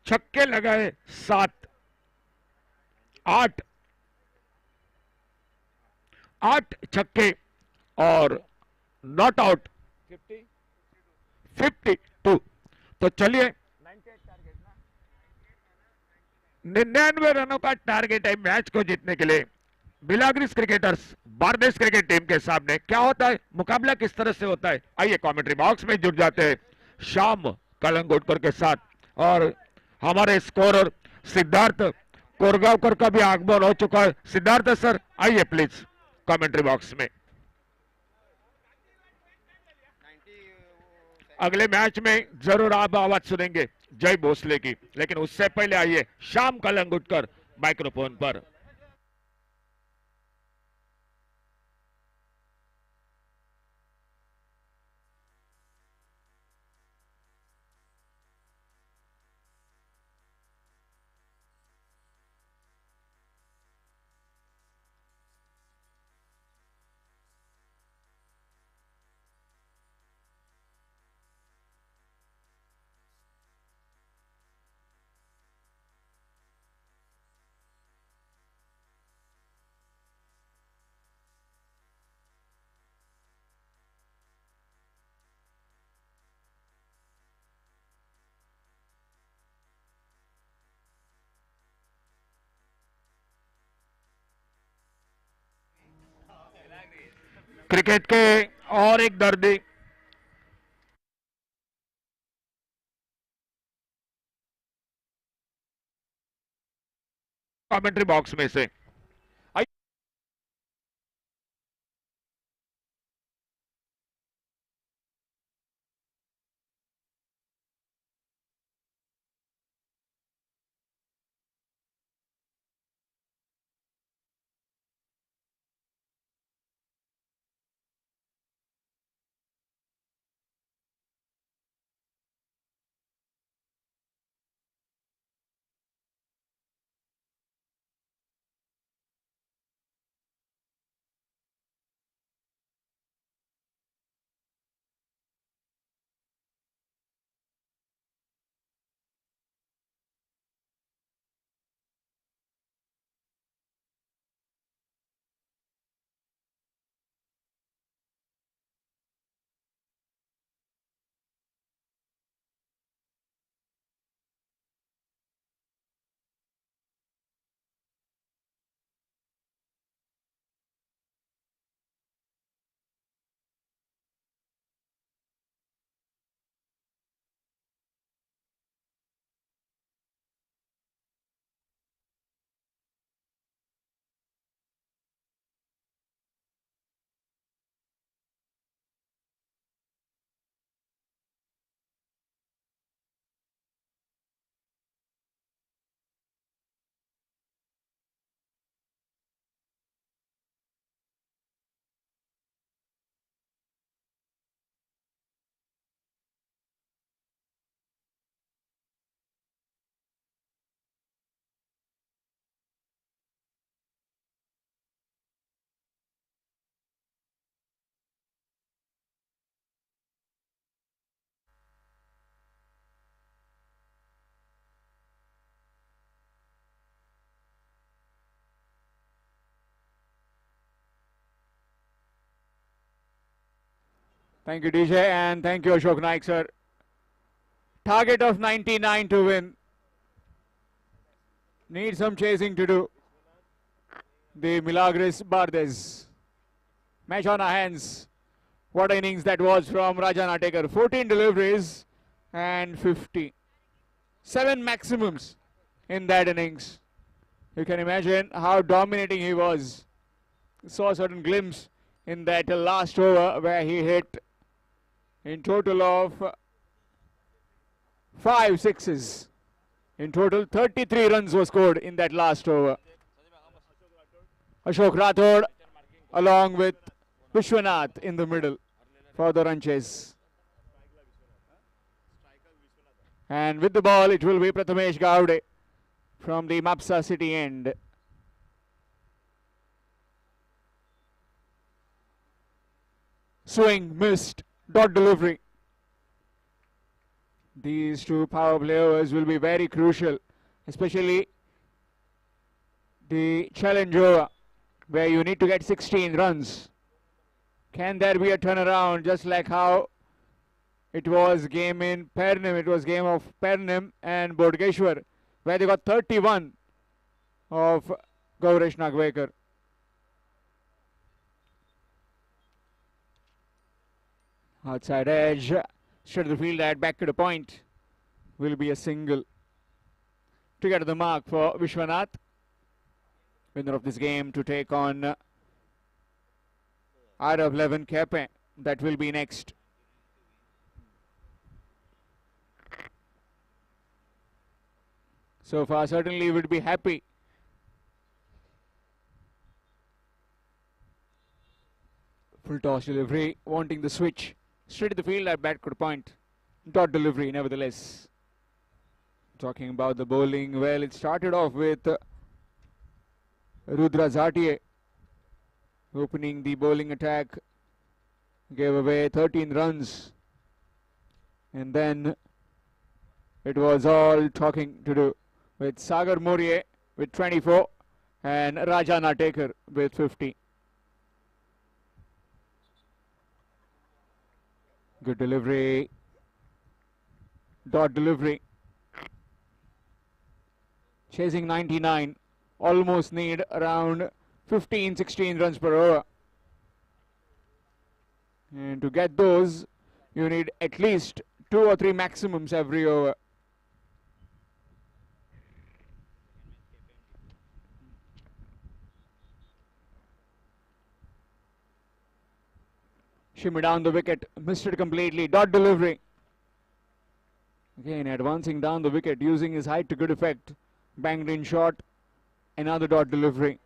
छक्के लगाए 7, 8 छक्के और नॉट आउट 52। तो चलिए 99 रनों का टारगेट है मैच को जीतने के लिए। Milagres cricketers Bardez cricket team के सामने क्या होता है, मुकाबला किस तरह से होता है, आइए कमेंट्री बॉक्स में जुड़ जाते हैं श्याम कलंगोटकर के साथ। और हमारे स्कोरर सिद्धार्थ कोरगांवकर का भी आगमन हो चुका है। सिद्धार्थ सर आइए प्लीज कमेंट्री बॉक्स में। अगले मैच में जरूर आप आवाज सुनेंगे जय भोसले की, लेकिन उससे पहले आइए श्याम कलंगुटकर माइक्रोफोन पर। क्रिकेट के और एक दर्दी कमेंट्री बॉक्स में से Thank you, DJ, and thank you, Ashok Naik, sir. Target of 99 to win. Need some chasing to do. The Milagris Bardes. Match on our hands. What innings that was from Raja Natekar. 14 deliveries and 50. 7 maximums in that innings. You can imagine how dominating he was. Saw a certain glimpse in that last over where he hit in total of 5 sixes. In total, 33 runs were scored in that last over. Ashok Rathod along with Vishwanath in the middle for the run chase. And with the ball, it will be Prathamesh Gowde from the Mapsa City end. Swing, missed, dot delivery. These two power play overs will be very crucial, especially the challenge over where you need to get 16 runs. Can there be a turnaround just like how it was game in Pernim? It was game of Pernim and Bodgeshwar where they got 31 of Gaurash Nagvekar. Outside edge, straight to the field at back to the point will be a single to get to the mark for Vishwanath, winner of this game, to take on Arav 11 Kepe. That will be next. So far, certainly would be happy. Full toss delivery, wanting the switch. Straight to the field at back to the point. Dot delivery, nevertheless. Talking about the bowling, well, it started off with Rudra Zatie opening the bowling attack, gave away 13 runs, and then it was all talking to do with Sagar Morie with 24 and Raja Natekar with 50. Good delivery, dot delivery. Chasing 99, almost need around 15-16 runs per over. And to get those, you need at least 2 or 3 maximums every over. Shimmy down the wicket, missed it completely, dot delivery. Again advancing down the wicket, using his height to good effect. Banged in short, another dot delivery.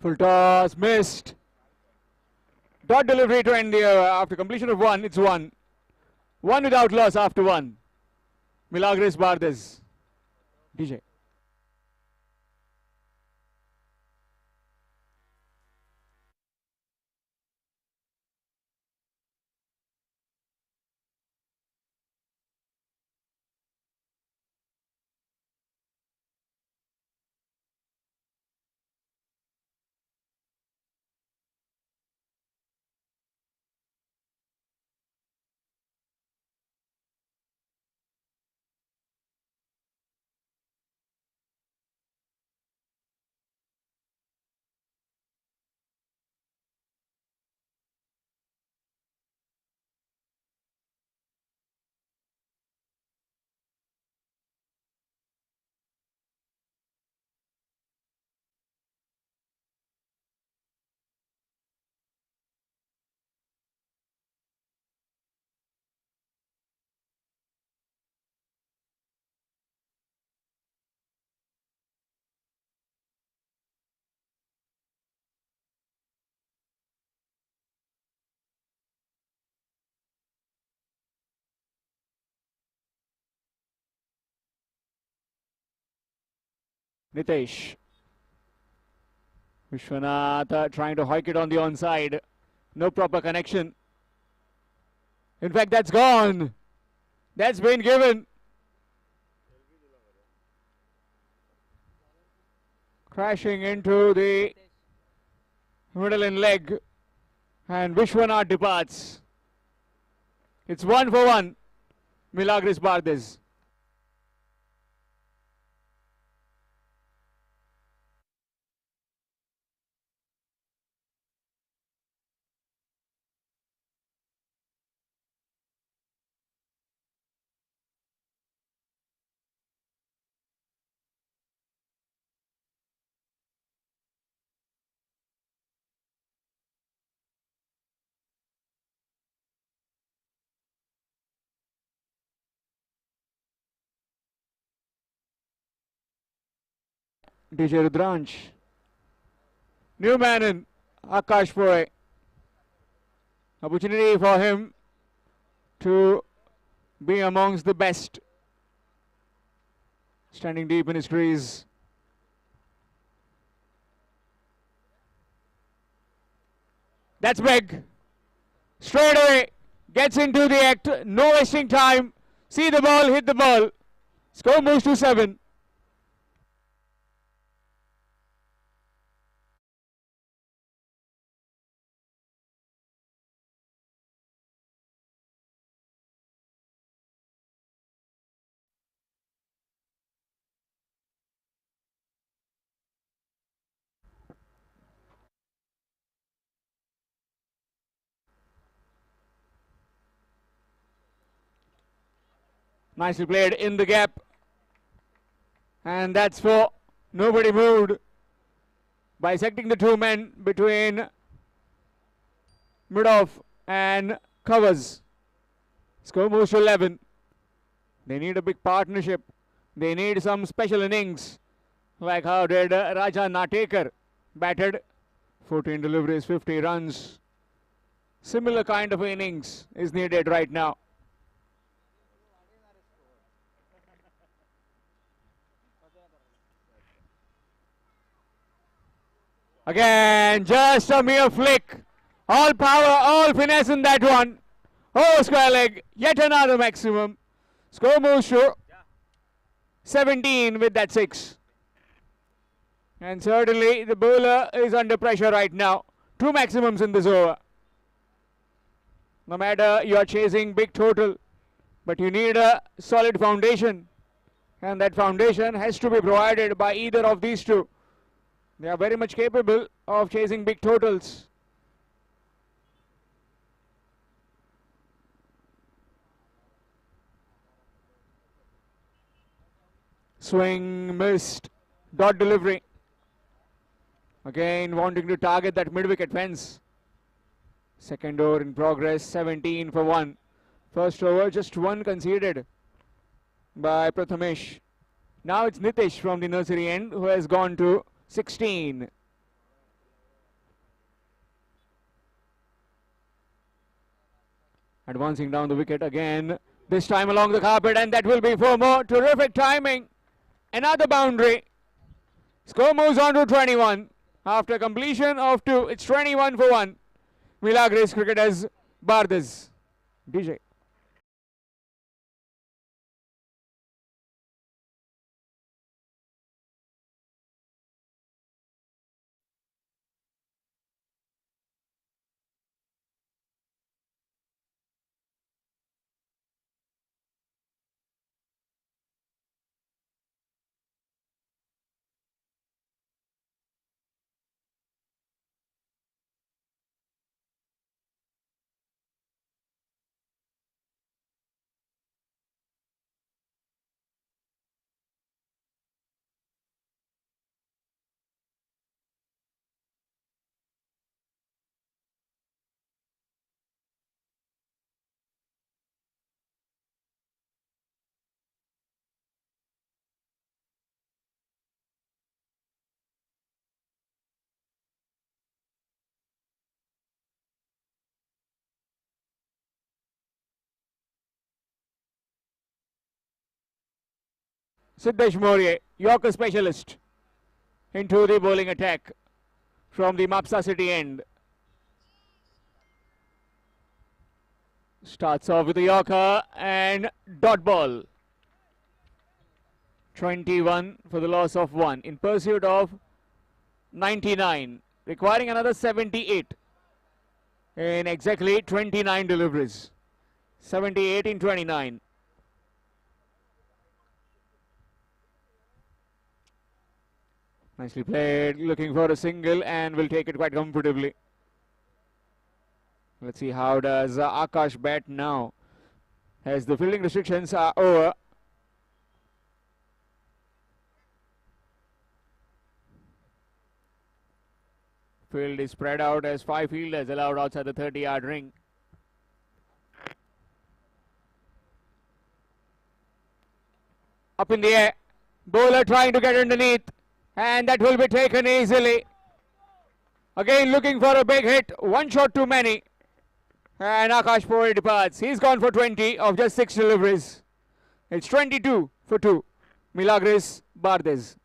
Full toss, missed. Dot delivery to end the over. After completion of 1, it's 1. 1 without loss after 1. Milagres Bardes. DJ. Nitesh. Vishwanath trying to hike it on the onside. No proper connection. In fact, that's gone. That's been given. Crashing into the middle and leg. And Vishwanath departs. It's 1 for 1. Milagres Bardes. DJ Rudransh. New man in Akash Poi. Opportunity for him to be amongst the best. Standing deep in his crease. That's big. Straight away. Gets into the act. No wasting time. See the ball, hit the ball. Score moves to 7. Nicely played in the gap. And that's for nobody moved. Bisecting the two men between Midoff and Covers. Score moves to 11. They need a big partnership. They need some special innings. Like how did Raja Natekar batted. 14 deliveries, 50 runs. Similar kind of innings is needed right now. Again, just a mere flick. All power, all finesse in that one. Oh, square leg. Yet another maximum. Score moves to 17 with that 6. And certainly the bowler is under pressure right now. 2 maximums in this over. No matter you are chasing big total, but you need a solid foundation. And that foundation has to be provided by either of these two. They are very much capable of chasing big totals. Swing missed. Dot delivery. Again wanting to target that mid-wicket fence. Second over in progress. 17 for 1. First over just 1 conceded by Prathamesh. Now it's Nitish from the nursery end who has gone to 16. Advancing down the wicket again. This time along the carpet, and that will be 4 more. Terrific timing. Another boundary. Score moves on to 21. After completion of 2, it's 21 for 1. Milagres cricketers Bardes. DJ. Siddesh Maurya, Yorker specialist, into the bowling attack from the Mapsa City end. Starts off with the Yorker and dot ball. 21 for the loss of 1 in pursuit of 99, requiring another 78 in exactly 29 deliveries. 78 in 29. Nicely played, looking for a single and will take it quite comfortably. Let's see how does Akash bat now as the fielding restrictions are over. Field is spread out as 5 fielders allowed outside the 30-yard ring. Up in the air, bowler trying to get underneath. And that will be taken easily. Again looking for a big hit. One shot too many. And Akash Pore departs. He's gone for 20 of just 6 deliveries. It's 22 for 2. Milagres Bardes.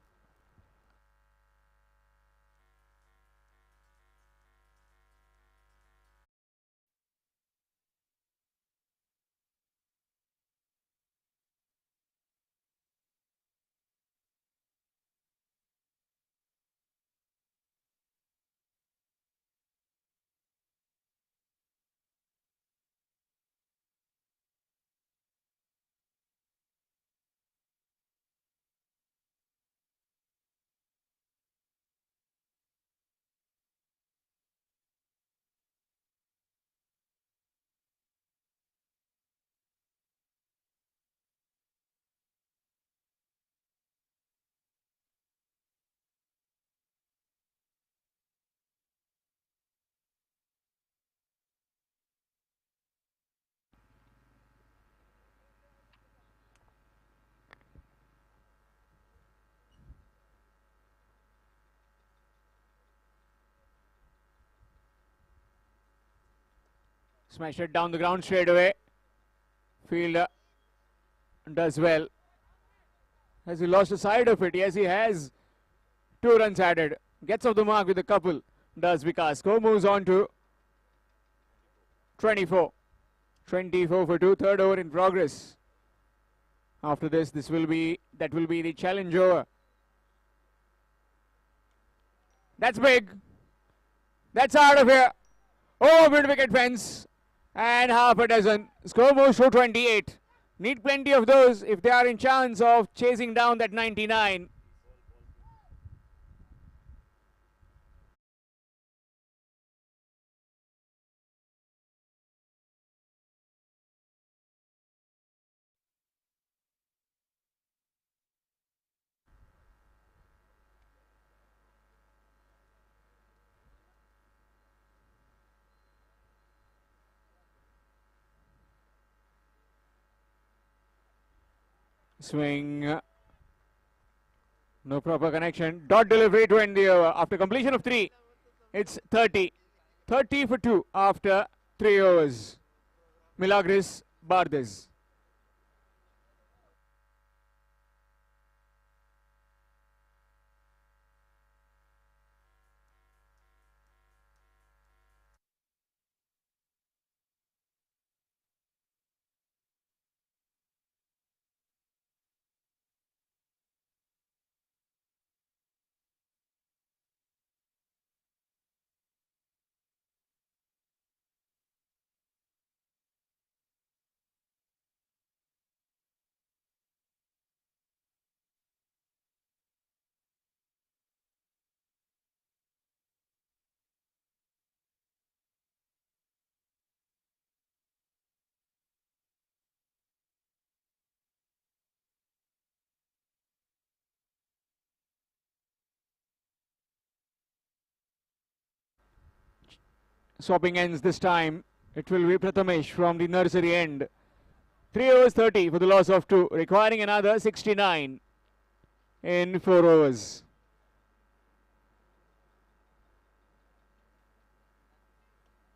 Smash it down the ground straight away. Fielder does well. Has he lost the side of it? Yes, he has. 2 runs added. Gets off the mark with a couple. Does Vikas. Score moves on to 24. 24 for 2. Third over in progress. After this, that will be the challenge over. That's big. That's out of here. Over mid-wicket fence. And half a dozen. Score moves to 28. Need plenty of those if they are in chance of chasing down that 99. Swing. No proper connection. Dot delivery to end the over. After completion of 3, it's 30. 30 for 2 after 3 overs. Milagres Bardes. Swapping ends this time. It will be Prathamesh from the nursery end. 3 overs 30 for the loss of 2, requiring another 69 in 4 overs.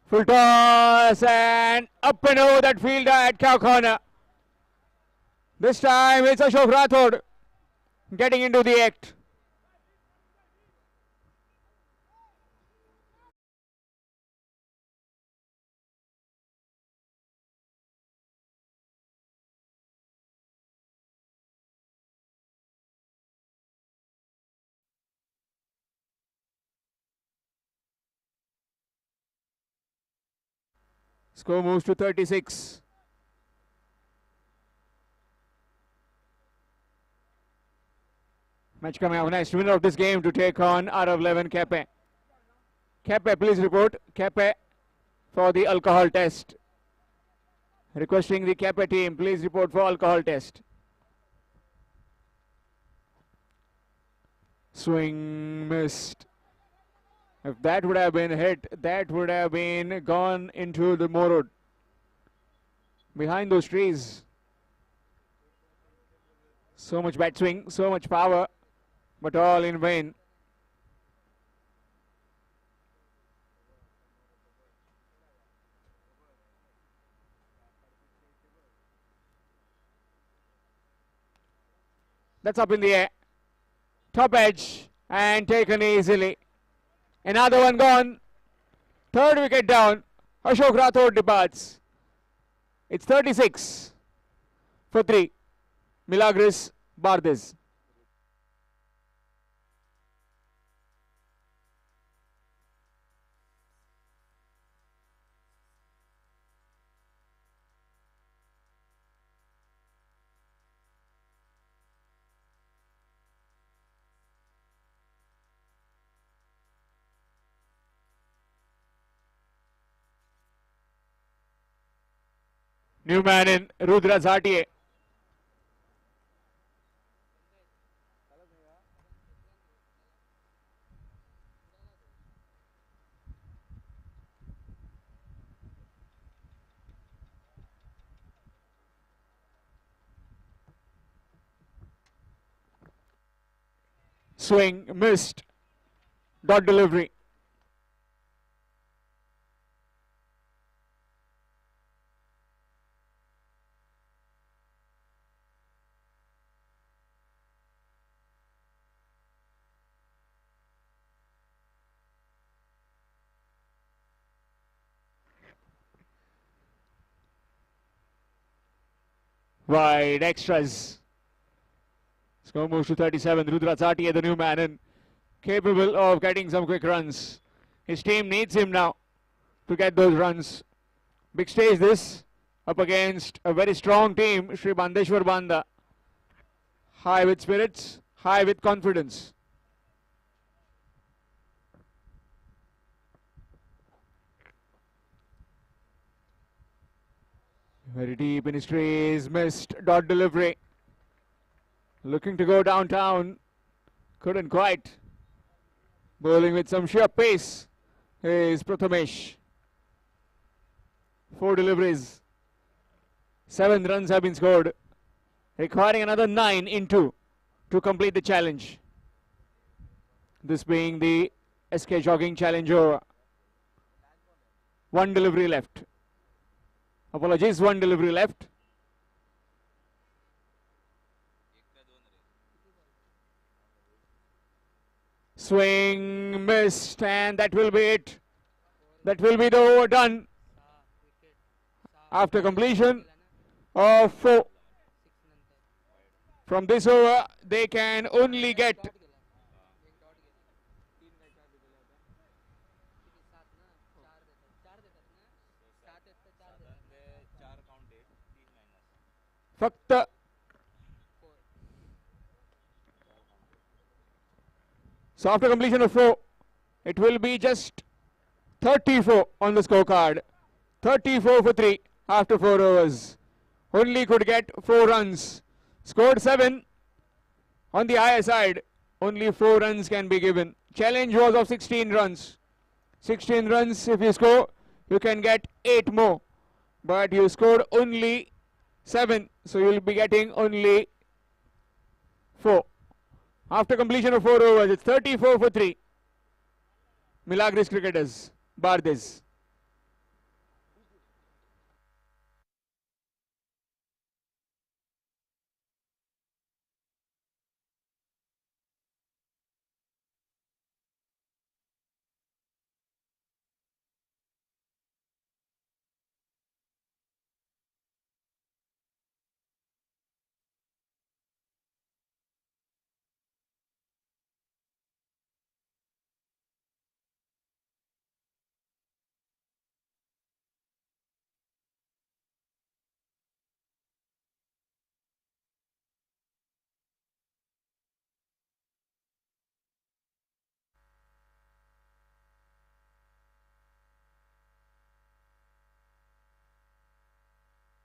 Full toss and up and over that fielder at cow corner. This time it's Ashok Rathod getting into the act. Score moves to 36. Match coming up next. Winner of this game to take on R11 Kepe. Kepe, please report. Kepe for the alcohol test. Requesting the Kepe team, please report for alcohol test. Swing missed. If that would have been hit, that would have been gone into the Morod. Behind those trees. So much bat swing, so much power. but all in vain. That's up in the air. Top edge and taken easily. Another one gone. Third wicket down. Ashok Rathod departs. It's 36 for 3. Milagros Bardes. New man in Rudra Zatiye. Swing missed. Dot delivery. Wide extras. Score moves to 37. Rudra Zatiye, the new man in, capable of getting some quick runs. His team needs him now to get those runs. Big stage this, up against a very strong team, Sri Bandeshwar Banda. High with spirits, high with confidence. Very deep in his trees, missed dot delivery. Looking to go downtown, couldn't quite. Bowling with some sheer pace is Prathamesh. 4 deliveries. 7 runs have been scored, requiring another 9 in 2 to complete the challenge. This being the SK Jogging Challenge over. 1 delivery left. Apologies, 1 delivery left. Swing missed, and that will be it. That will be the over done after completion of 4. From this over, they can only get फक्त So after completion of 4, it will be just 34 on the scorecard. 34 for 3 after 4 overs. Only could get 4 runs. Scored 7 on the higher side. Only 4 runs can be given. Challenge was of 16 runs. 16 runs, if you score, you can get 8 more. But you scored only 7, so you will be getting only 4. After completion of 4 overs, it's 34 for 3. Milagros cricketers, Bardes.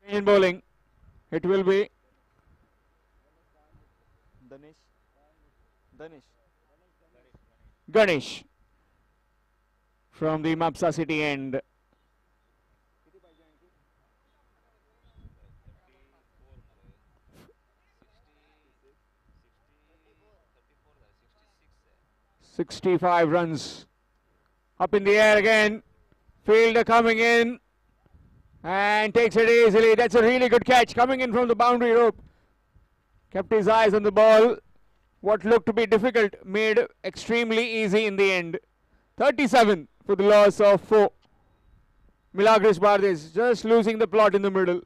In bowling, it will be Ganesh from the Mapsa City end. 65 runs. Up in the air again. Fielder coming in and takes it easily. That's a really good catch coming in from the boundary rope. Kept his eyes on the ball. What looked to be difficult made extremely easy in the end. 37 for the loss of 4. Milagres Bardes just losing the plot in the middle.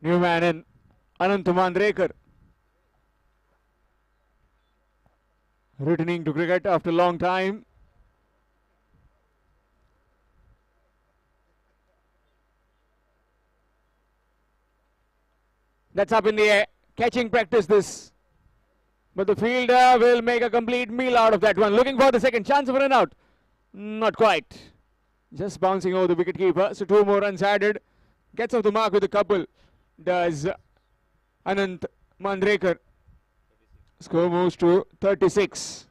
New man in, Anant Mandrekar. Returning to cricket after a long time. That's up in the air. Catching practice this. But the fielder will make a complete meal out of that one. Looking for the second chance of a run out. Not quite. Just bouncing over the wicketkeeper. So 2 more runs added. Gets off the mark with a couple. Does Anant Mandrekar. Score moves to 36.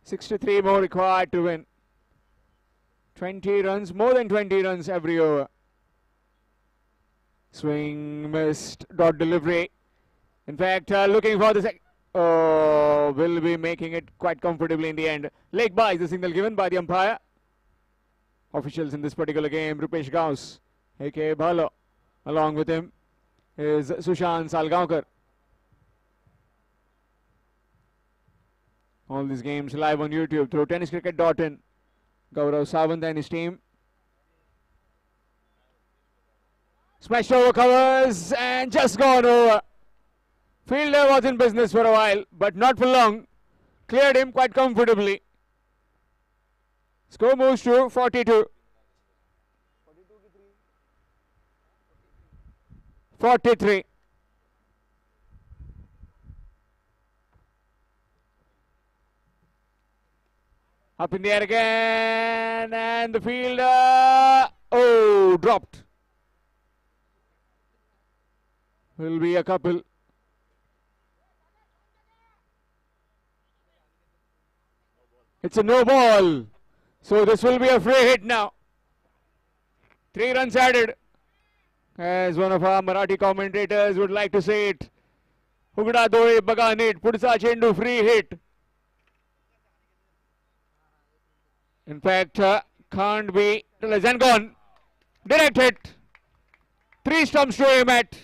63 more required to win. 20 runs, more than 20 runs every over. Swing missed, dot delivery. In fact, looking for the will be making it quite comfortably in the end. Leg by is the signal given by the umpire. Officials in this particular game, Rupesh Gauss, aka Bhalo. Along with him is Sushant Salgaonkar. All these games live on YouTube through tenniscricket.in. Gaurav Sawant and his team. Smashed over covers and just gone over. Fielder was in business for a while, but not for long. Cleared him quite comfortably. Score moves to 42. 43. Up in the air again, and the fielder, dropped. Will be a couple. It's a no ball. So this will be a free hit now. 3 runs added. As one of our Marathi commentators would like to say it. Hugda doe baga net. Pudsa chendu free hit. In fact, can't be. And gone. Direct hit. 3 stumps to aim at.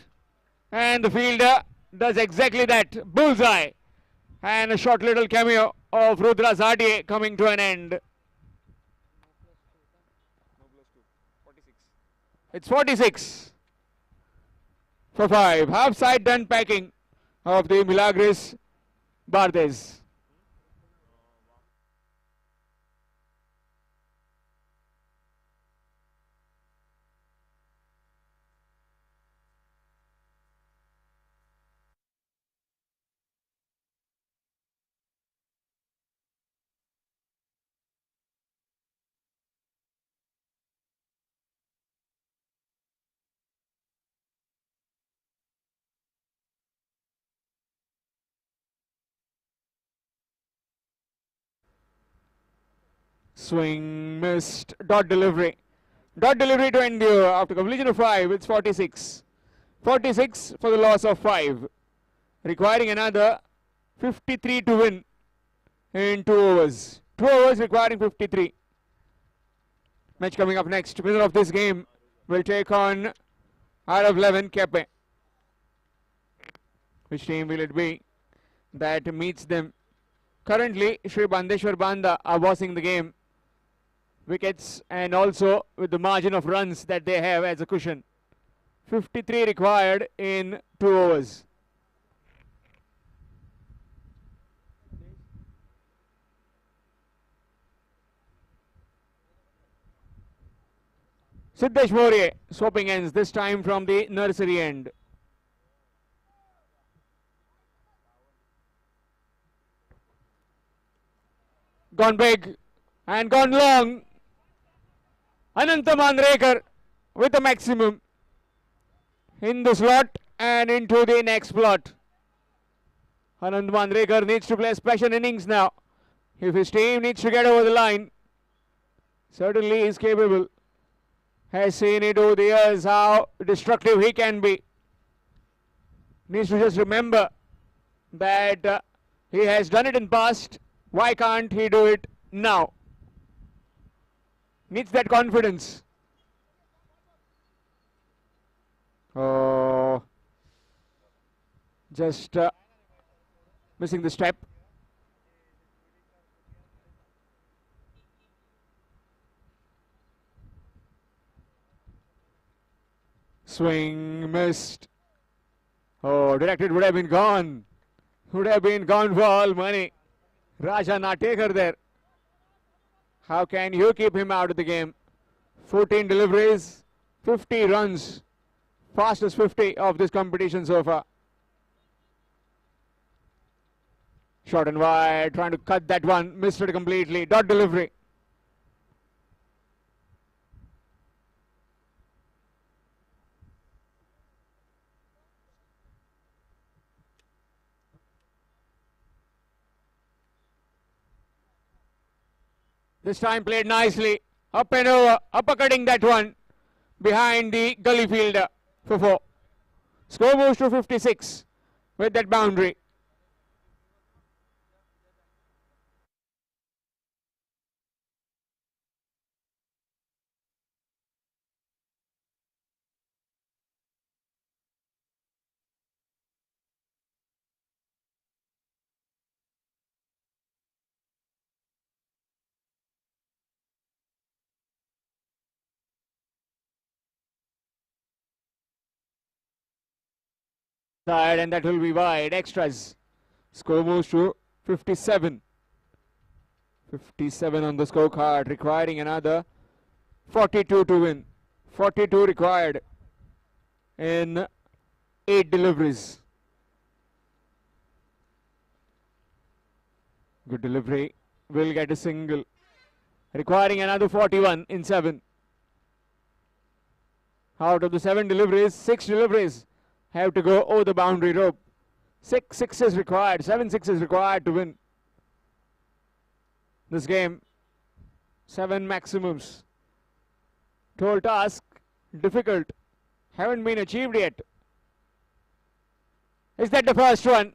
And the fielder does exactly that. Bullseye. And a short little cameo of Rudra Zadie coming to an end. It's 46 for 5. Half side done packing of the Milagres Bardes. Swing missed. Dot delivery. Dot delivery to end the over. After completion of 5, it's 46. 46 for the loss of 5. Requiring another 53 to win in 2 overs. 2 overs requiring 53. Match coming up next. Winner of this game will take on out of 11 Kepe. Which team will it be that meets them? Currently, Shri Bandeshwar Banda are bossing the game. Wickets and also with the margin of runs that they have as a cushion. 53 required in 2 overs. Siddesh Morye swapping ends, this time from the nursery end. Gone big. and gone long. Ananta Mandrekar with a maximum in the slot and into the next slot. Anant Mandrekar needs to play a special innings now. If his team needs to get over the line, certainly he is capable. Has seen it over the years how destructive he can be. Needs to just remember that he has done it in past. Why can't he do it now? Needs that confidence. Oh, just missing the step. Swing missed. Oh, directed would have been gone. Would have been gone for all money. Raja Natekar there. How can you keep him out of the game? 14 deliveries, 50 runs. Fastest 50 of this competition so far. Short and wide, trying to cut that one. Missed it completely. Dot delivery. This time played nicely. Up and over. Uppercutting that one behind the gully fielder for 4. Score moves to 56 with that boundary. And that will be wide. Extras. Score moves to 57. 57 on the scorecard, requiring another 42 to win. 42 required in 8 deliveries. Good delivery. Will get a single. Requiring another 41 in 7. Out of the 7 deliveries, 6 deliveries have to go over the boundary rope. 6 sixes required, 7 sixes required to win this game. 7 maximums. Tall task, difficult, haven't been achieved yet. Is that the first one?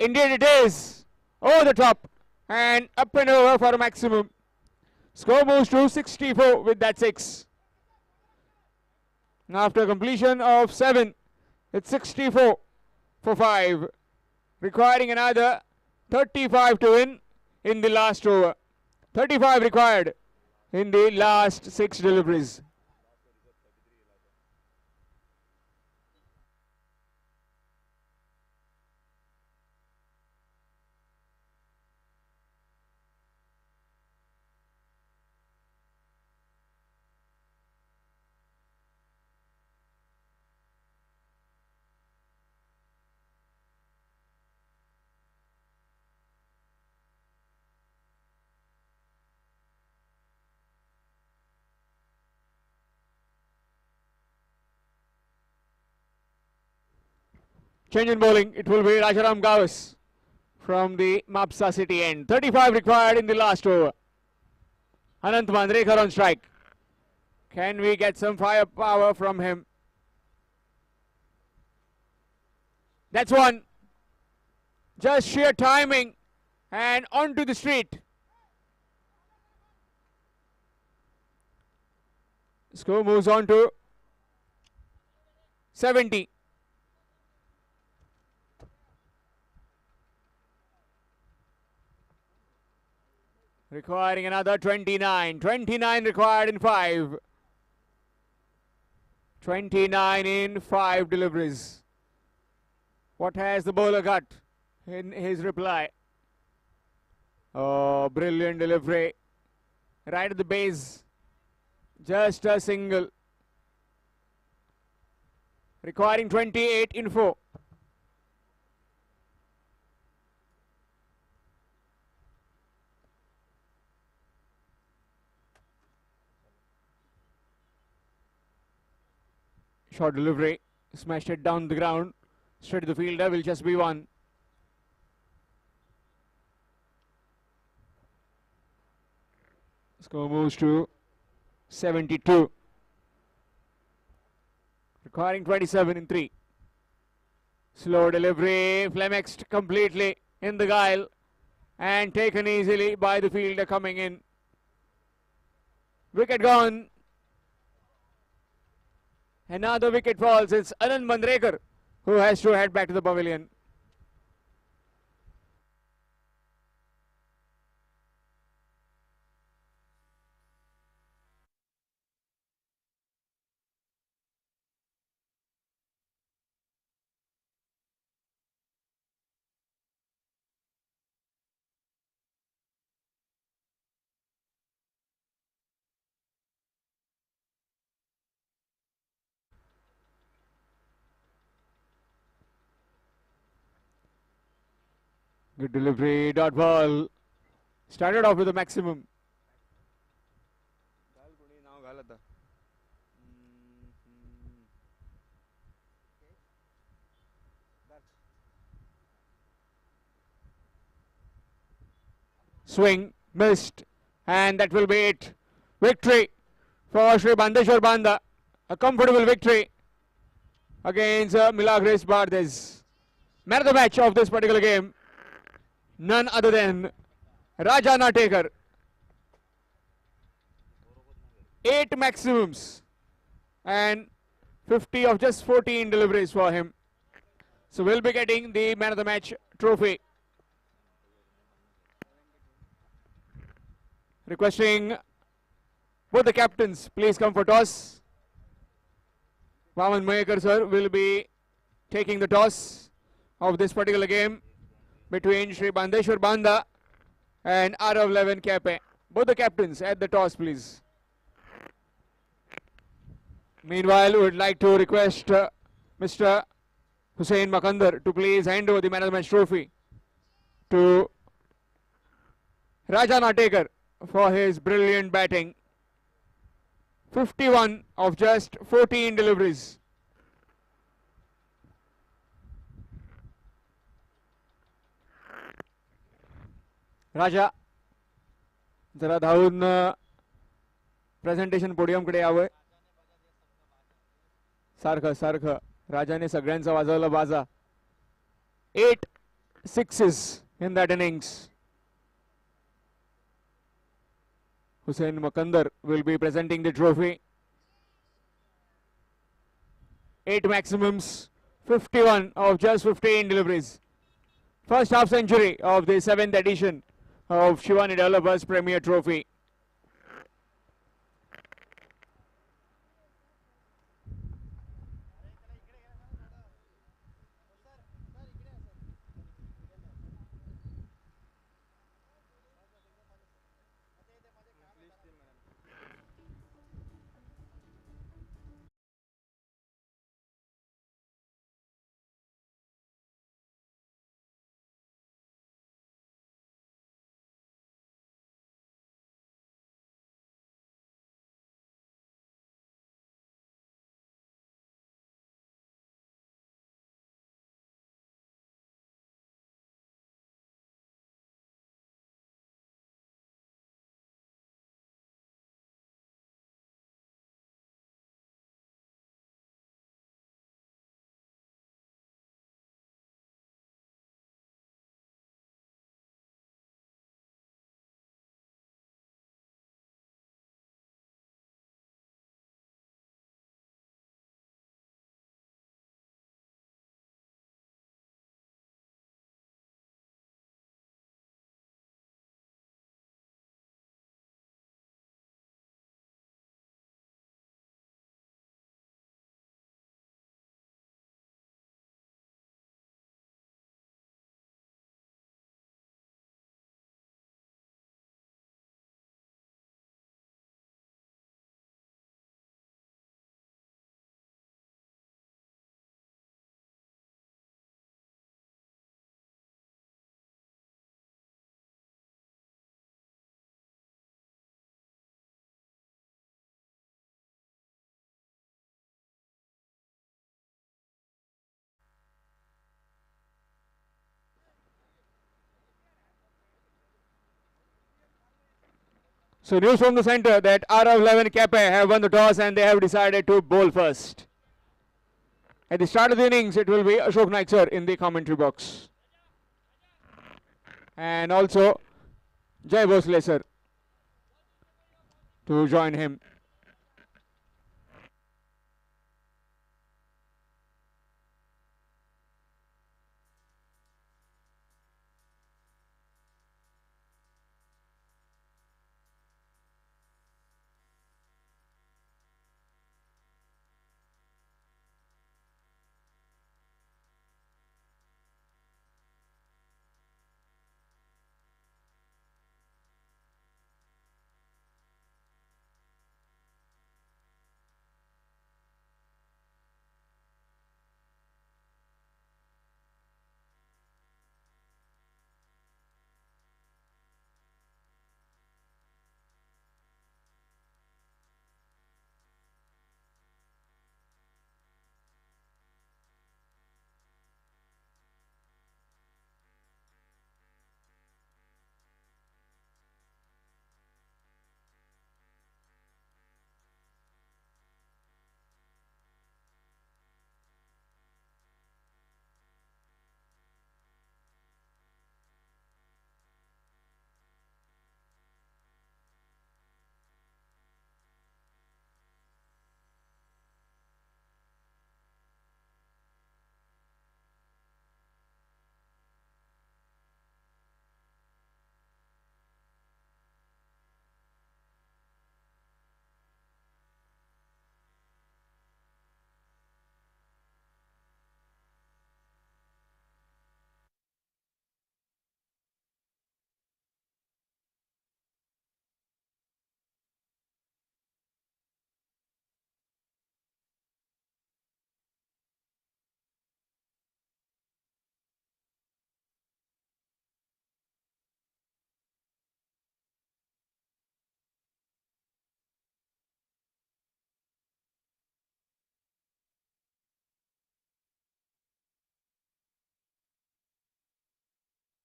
Indeed it is. Over the top and up and over for a maximum. Score moves to 64 with that 6. After completion of 7, it's 64 for 5, requiring another 35 to win in the last over. 35 required in the last 6 deliveries. Change in bowling, it will be Rajaram Gawas from the Mapsa City end. 35 required in the last over. Anant Mandrekar on strike. Can we get some firepower from him? That's one. Just sheer timing and onto the street. Score moves on to 70. Requiring another 29. 29 required in 5. 29 in 5 deliveries. What has the bowler got in his reply? Oh, brilliant delivery. Right at the base. Just a single. Requiring 28 in 4. Short delivery, smashed it down the ground. Straight to the fielder, will just be one. Score moves to 72. Requiring 27 in 3. Slow delivery, flummoxed completely in the guile and taken easily by the fielder coming in. Wicket gone. Another wicket falls. It's Anand Mandrekar who has to head back to the pavilion. Good delivery, dot ball. Started off with a maximum. Swing, missed, and that will be it. Victory for Sri Bandeshwar Banda. A comfortable victory against Milagres Bardes. Man of the match of this particular game, none other than Raja Natekar. 8 maximums and 50 of just 14 deliveries for him. So we'll be getting the man of the match trophy. Requesting both the captains, please come for toss. Vaman Mayekar sir will be taking the toss of this particular game between Sri Bandeshwar Banda and Arav 11 Cape. Both the captains at the toss, please. Meanwhile, we would like to request Mr. Hussain Makandar to please hand over the man of the match trophy to Raja Natekar for his brilliant batting. 51 of just 14 deliveries. राजा जरा धावून presentation podium कडे यावं. सारखं सारखं राजाने सगळ्यांचा वाजवला बाजा. 8 sixes in that innings. Hussain Makandar will be presenting the trophy. 8 maximums, 51 of just 15 deliveries. First half century of the 7th edition of Shivani Developers Premier Trophy. So news from the center that RF11 Cape have won the toss and they have decided to bowl first. At the start of the innings, it will be Ashok Naik sir in the commentary box. And also Jai Bhosle sir to join him.